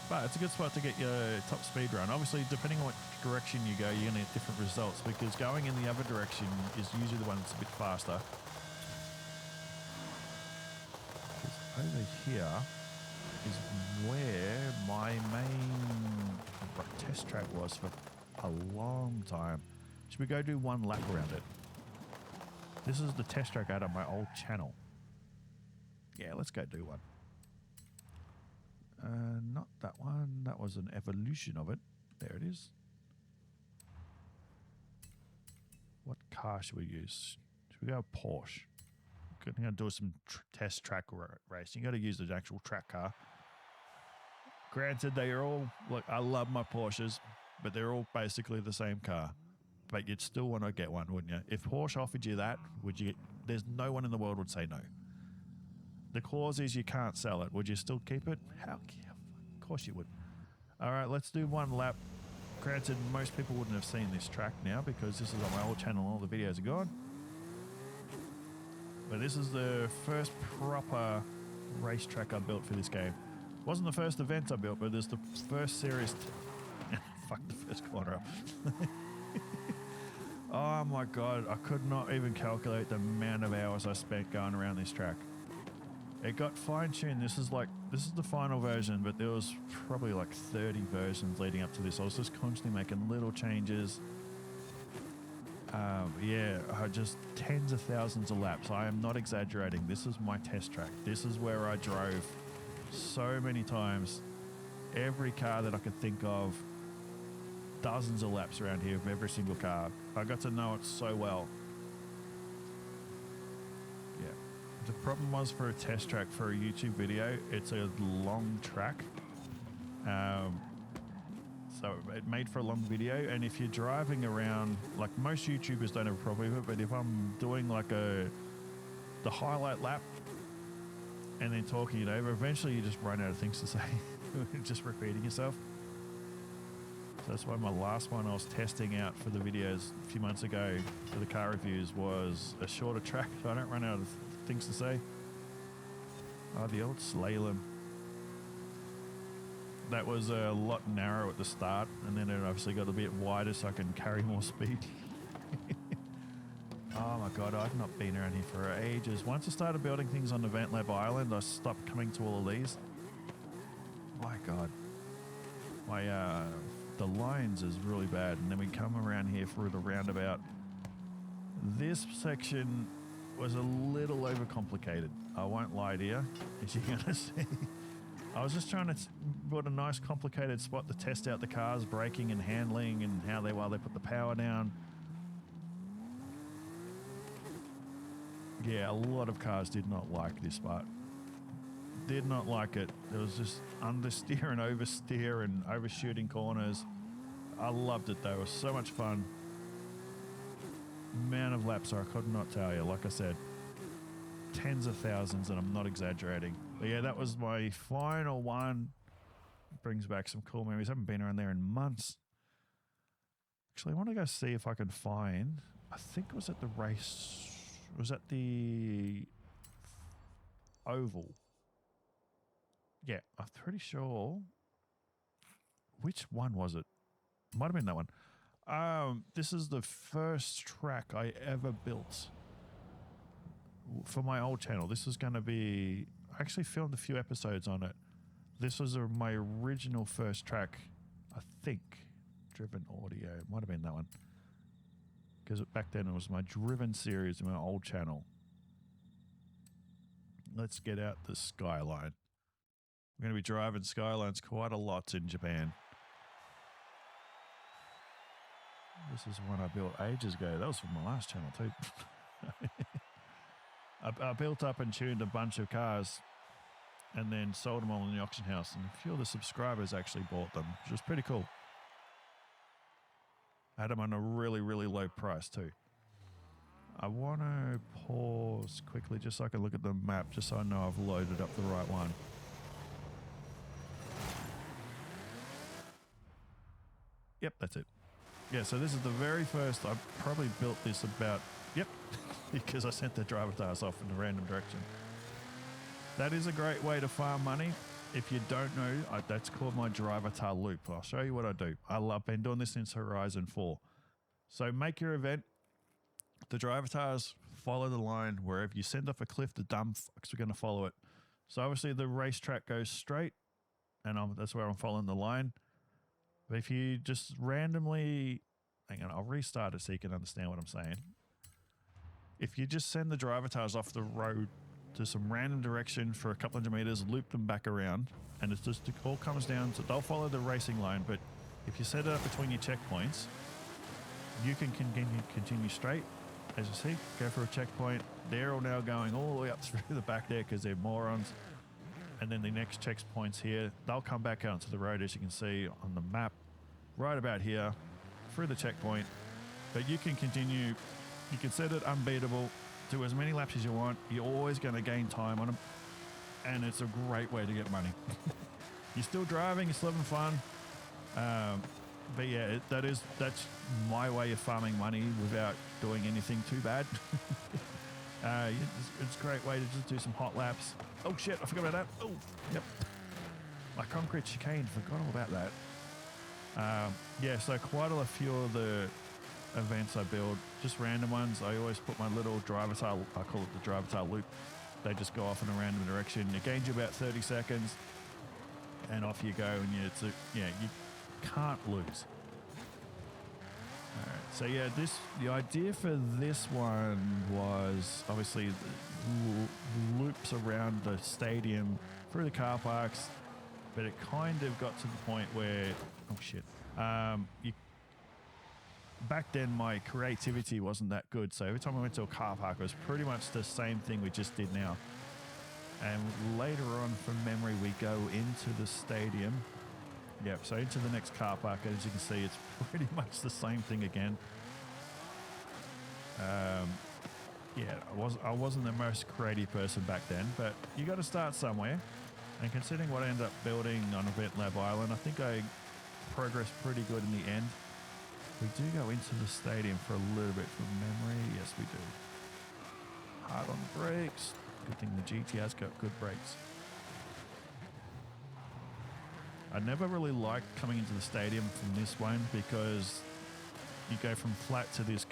But it's a good spot to get your top speed run. Obviously, depending on what direction you go, you're going to get different results, because going in the other direction is usually the one that's a bit faster. Over here is where my main test track was for a long time. Should we go do one lap around it? This is the test track out of my old channel. Yeah, let's go do one. Not that one. That was an evolution of it. There it is. What car should we use? Should we go Porsche? I'm going to do some test track racing. You got to use the actual track car. Granted, they are all, look, I love my Porsches, but they're all basically the same car. But you'd still want to get one, wouldn't you? If Porsche offered you that, would you? There's no one in the world would say no. The clause is you can't sell it. Would you still keep it? How? Of course you would. All right, let's do one lap. Granted, most people wouldn't have seen this track now because this is on my old channel and all the videos are gone. But this is the first proper racetrack I built for this game. Wasn't the first event I built, but it's the first serious... Fuck the first corner up. Oh my God, I could not even calculate the amount of hours I spent going around this track. It got fine-tuned. This is the final version, but there was probably like 30 versions leading up to this. I was just constantly making little changes. Yeah, just tens of thousands of laps. I am not exaggerating. This is my test track. This is where I drove so many times. Every car that I could think of. Dozens of laps around here of every single car. I got to know it so well. Yeah. The problem was for a test track for a YouTube video, it's a long track. So it made for a long video, and if you're driving around, like most YouTubers don't have a problem with it, but if I'm doing like the highlight lap and then talking it over, eventually you just run out of things to say, just repeating yourself. So that's why my last one I was testing out for the videos a few months ago for the car reviews was a shorter track, so I don't run out of things to say. Oh, the old slalom. That was a lot narrow at the start, and then it obviously got a bit wider so I can carry more speed. Oh my God, I've not been around here for ages. Once I started building things on Event Lab Island, I stopped coming to all of these. My God. The lines is really bad. And then we come around here through the roundabout. This section was a little overcomplicated. I won't lie to you, as you're going to see. I was just trying to build a nice complicated spot to test out the cars, braking and handling and how they put the power down. Yeah, a lot of cars did not like this part. Did not like it. There was just understeer and oversteer and overshooting corners. I loved it though. It was so much fun. Amount of laps I could not tell you. Like I said, tens of thousands, and I'm not exaggerating. But yeah, that was my final one. Brings back some cool memories. I haven't been around there in months. Actually, I want to go see if I can find. I think it was at the race. It was at the Oval. Yeah, I'm pretty sure. Which one was it? Might have been that one. This is the first track I ever built for my old channel. This is going to be... I actually filmed a few episodes on it. This was my original first track, I think. Driven Audio. Might have been that one. Because back then it was my Driven series in my old channel. Let's get out the Skyline. We're going to be driving Skylines quite a lot in Japan. This is one I built ages ago. That was from my last channel too. I built up and tuned a bunch of cars and then sold them all in the auction house. And a few of the subscribers actually bought them, which was pretty cool. I had them on a really, really low price too. I want to pause quickly just so I can look at the map, just so I know I've loaded up the right one. Yep, that's it. Yeah, so this is the very first. I probably built this about, yep, because I sent the driver tires off in a random direction. That is a great way to farm money. If you don't know, that's called my driver tire loop. I'll show you what I do. I've been doing this since Horizon 4. So make your event. The driver tires follow the line. Wherever you send off a cliff, the dumb fucks are going to follow it. So obviously the racetrack goes straight, and that's where I'm following the line. But if you just randomly, hang on, I'll restart it so you can understand what I'm saying. If you just send the driver tires off the road to some random direction for a couple hundred meters, loop them back around, and it all comes down to, they'll follow the racing line, but if you set it up between your checkpoints, you can continue straight. As you see, go for a checkpoint. They're all now going all the way up through the back there because they're morons. And then the next checkpoints here, they'll come back out onto the road, as you can see on the map, right about here, through the checkpoint. But you can continue, you can set it unbeatable, do as many laps as you want. You're always going to gain time on them, and it's a great way to get money. You're still driving, you're still having fun. But yeah, that's my way of farming money without doing anything too bad. It's a great way to just do some hot laps. Oh shit, I forgot about that. Oh, yep. My concrete chicane, forgot all about that. Yeah, so quite a few of the events I build, just random ones. I always put my little driver tire, I call it the driver tire loop. They just go off in a random direction. It gains you about 30 seconds and off you go. And you can't lose. All right, so yeah, the idea for this one was obviously loops around the stadium through the car parks, but it kind of got to the point where, oh shit, back then my creativity wasn't that good, so every time I went to a car park it was pretty much the same thing we just did now. And later on, from memory, we go into the stadium. Yep, so into the next car park, as you can see, it's pretty much the same thing again. Yeah, I wasn't the most creative person back then, but you got to start somewhere. And considering what I ended up building on Event Lab Island, I think I progressed pretty good in the end. We do go into the stadium for a little bit from memory. Yes, we do. Hard on the brakes. Good thing the GTR's got good brakes. I never really liked coming into the stadium from this one because you go from flat to this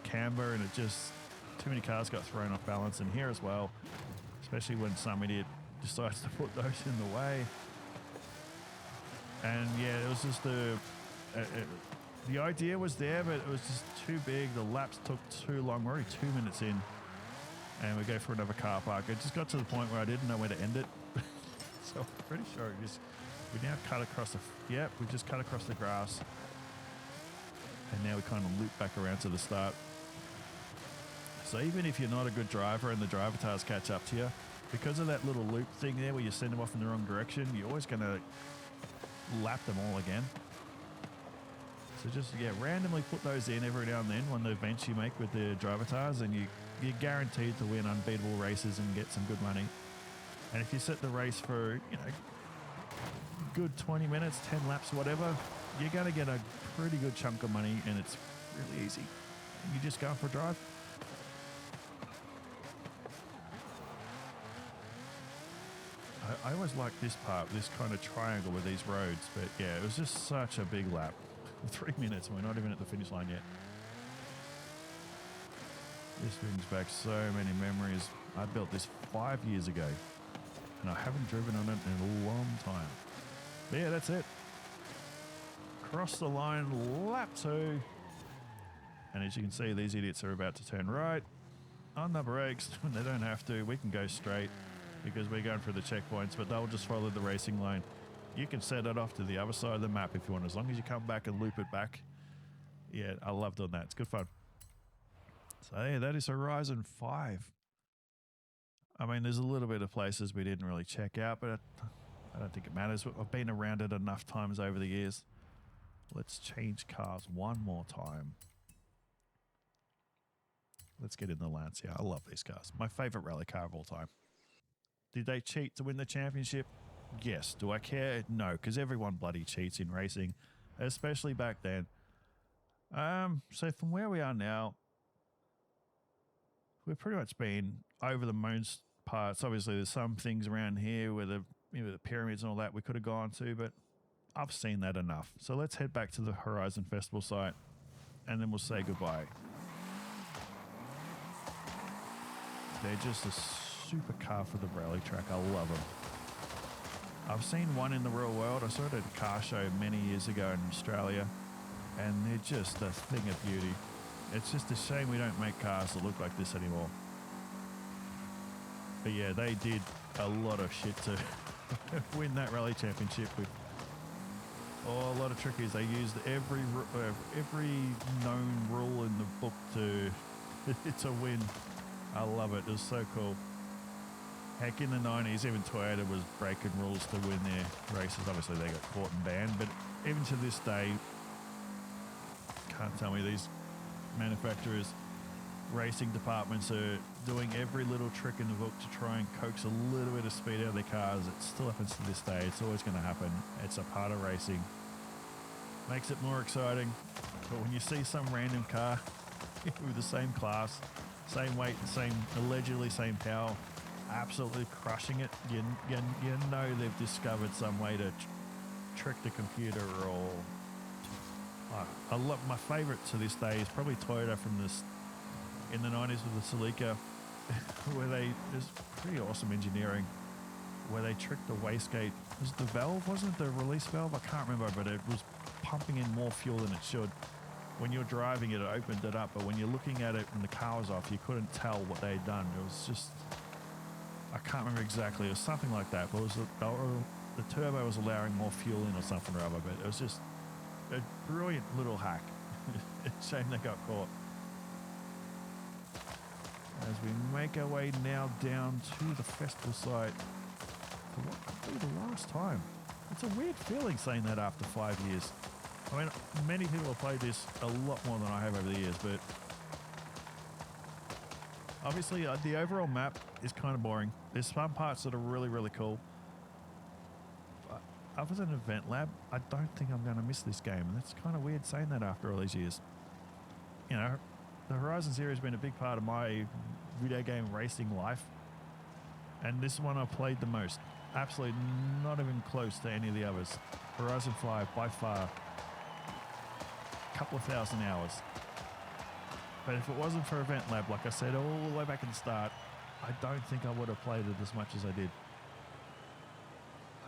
camber and it just, too many cars got thrown off balance, and here as well, especially when some idiot decides to put those in the way. And yeah, it was just the idea was there, but it was just too big. The laps took too long. We're already 2 minutes in, and we go for another car park. It just got to the point where I didn't know where to end it. So I'm pretty sure we now cut across we just cut across the grass. And now we kind of loop back around to the start. So even if you're not a good driver and the driver tires catch up to you, because of that little loop thing there where you send them off in the wrong direction, you're always going to lap them all again. So just, randomly put those in every now and then on the events you make with the driver tires, and you're guaranteed to win unbeatable races and get some good money. And if you set the race for, good 20 minutes, 10 laps, whatever, you're going to get a pretty good chunk of money, and it's really easy. You just go for a drive. I always like this part, this kind of triangle with these roads, but yeah, it was just such a big lap. 3 minutes and we're not even at the finish line yet. This brings back so many memories. I built this 5 years ago and I haven't driven on it in a long time. But yeah, that's it. Cross the line, lap 2. And as you can see, these idiots are about to turn right on the brakes when they don't have to. We can go straight because we're going for the checkpoints, but they'll just follow the racing line. You can set it off to the other side of the map if you want, as long as you come back and loop it back. Yeah, I love doing that. It's good fun. So yeah, that is Horizon 5. I mean, there's a little bit of places we didn't really check out, but I don't think it matters. I've been around it enough times over the years. Let's change cars one more time. Let's get in the Lancia. I love these cars. My favorite rally car of all time. Did they cheat to win the championship? Yes. Do I care? No, because everyone bloody cheats in racing, especially back then. So from where we are now, we've pretty much been over the most parts. Obviously, there's some things around here where the pyramids and all that we could have gone to, but I've seen that enough. So let's head back to the Horizon Festival site, and then we'll say goodbye. They're just a super car for the rally track. I love them. I've seen one in the real world. I saw it at a car show many years ago in Australia, and they're just a thing of beauty. It's just a shame we don't make cars that look like this anymore. But yeah, they did a lot of shit to win that rally championship with. Oh, a lot of trickies. They used every known rule in the book to win. I love it. It was so cool. Heck, in the 90s, even Toyota was breaking rules to win their races. Obviously, they got caught and banned, but even to this day, can't tell me these manufacturers, racing departments are doing every little trick in the book to try and coax a little bit of speed out of their cars. It still happens to this day. It's always going to happen. It's a part of racing. Makes it more exciting. But when you see some random car with the same class, same weight, allegedly same power, absolutely crushing it, you know they've discovered some way to trick the computer. Or I love, my favorite to this day is probably Toyota from this in the 90s with the Celica, where there's pretty awesome engineering where they tricked the wastegate. Was it the valve? Wasn't it the release valve? I can't remember, but it was pumping in more fuel than it should. When you're driving it, it opened it up, but when you're looking at it when the car was off, you couldn't tell what they had done. It was just, I can't remember exactly. It was something like that. But it was the turbo was allowing more fuel in or something or other. But it was just a brilliant little hack. Shame they got caught. As we make our way now down to the festival site for what could be the last time. It's a weird feeling saying that after 5 years. I mean, many people have played this a lot more than I have over the years, but obviously the overall map is kind of boring. There's some parts that are really, really cool. But other than Event Lab, I don't think I'm going to miss this game. And that's kind of weird saying that after all these years. You know, the Horizon series has been a big part of my video game racing life. And this one I've played the most. Absolutely not even close to any of the others. Horizon 5, by far, a couple of thousand hours. But if it wasn't for Event Lab, like I said all the way back at the start, I don't think I would have played it as much as I did.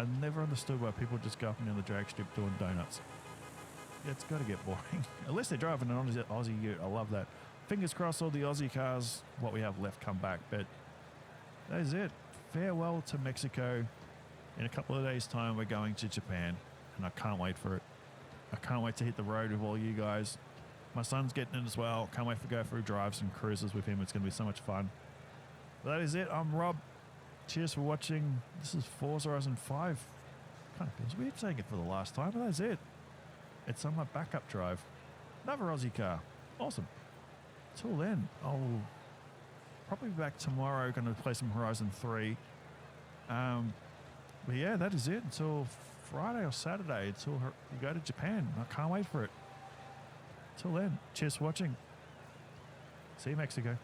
I never understood why people just go up and down the drag strip doing donuts. Yeah, it's got to get boring. At least they're driving an Aussie Ute. I love that. Fingers crossed all the Aussie cars, what we have left, come back. But that is it. Farewell to Mexico. In a couple of days' time, we're going to Japan. And I can't wait for it. I can't wait to hit the road with all you guys. My son's getting in as well. Can't wait to go through drives and cruises with him. It's going to be so much fun. But that is it. I'm Rob. Cheers for watching. This is Forza Horizon 5. Kind of feels weird saying it for the last time, but that's it. It's on my backup drive. Another Aussie car. Awesome. Till then, I'll probably be back tomorrow. Going to play some Horizon 3. But yeah, that is it until Friday or Saturday, until we go to Japan. I can't wait for it. Till then, cheers for watching. See you, Mexico.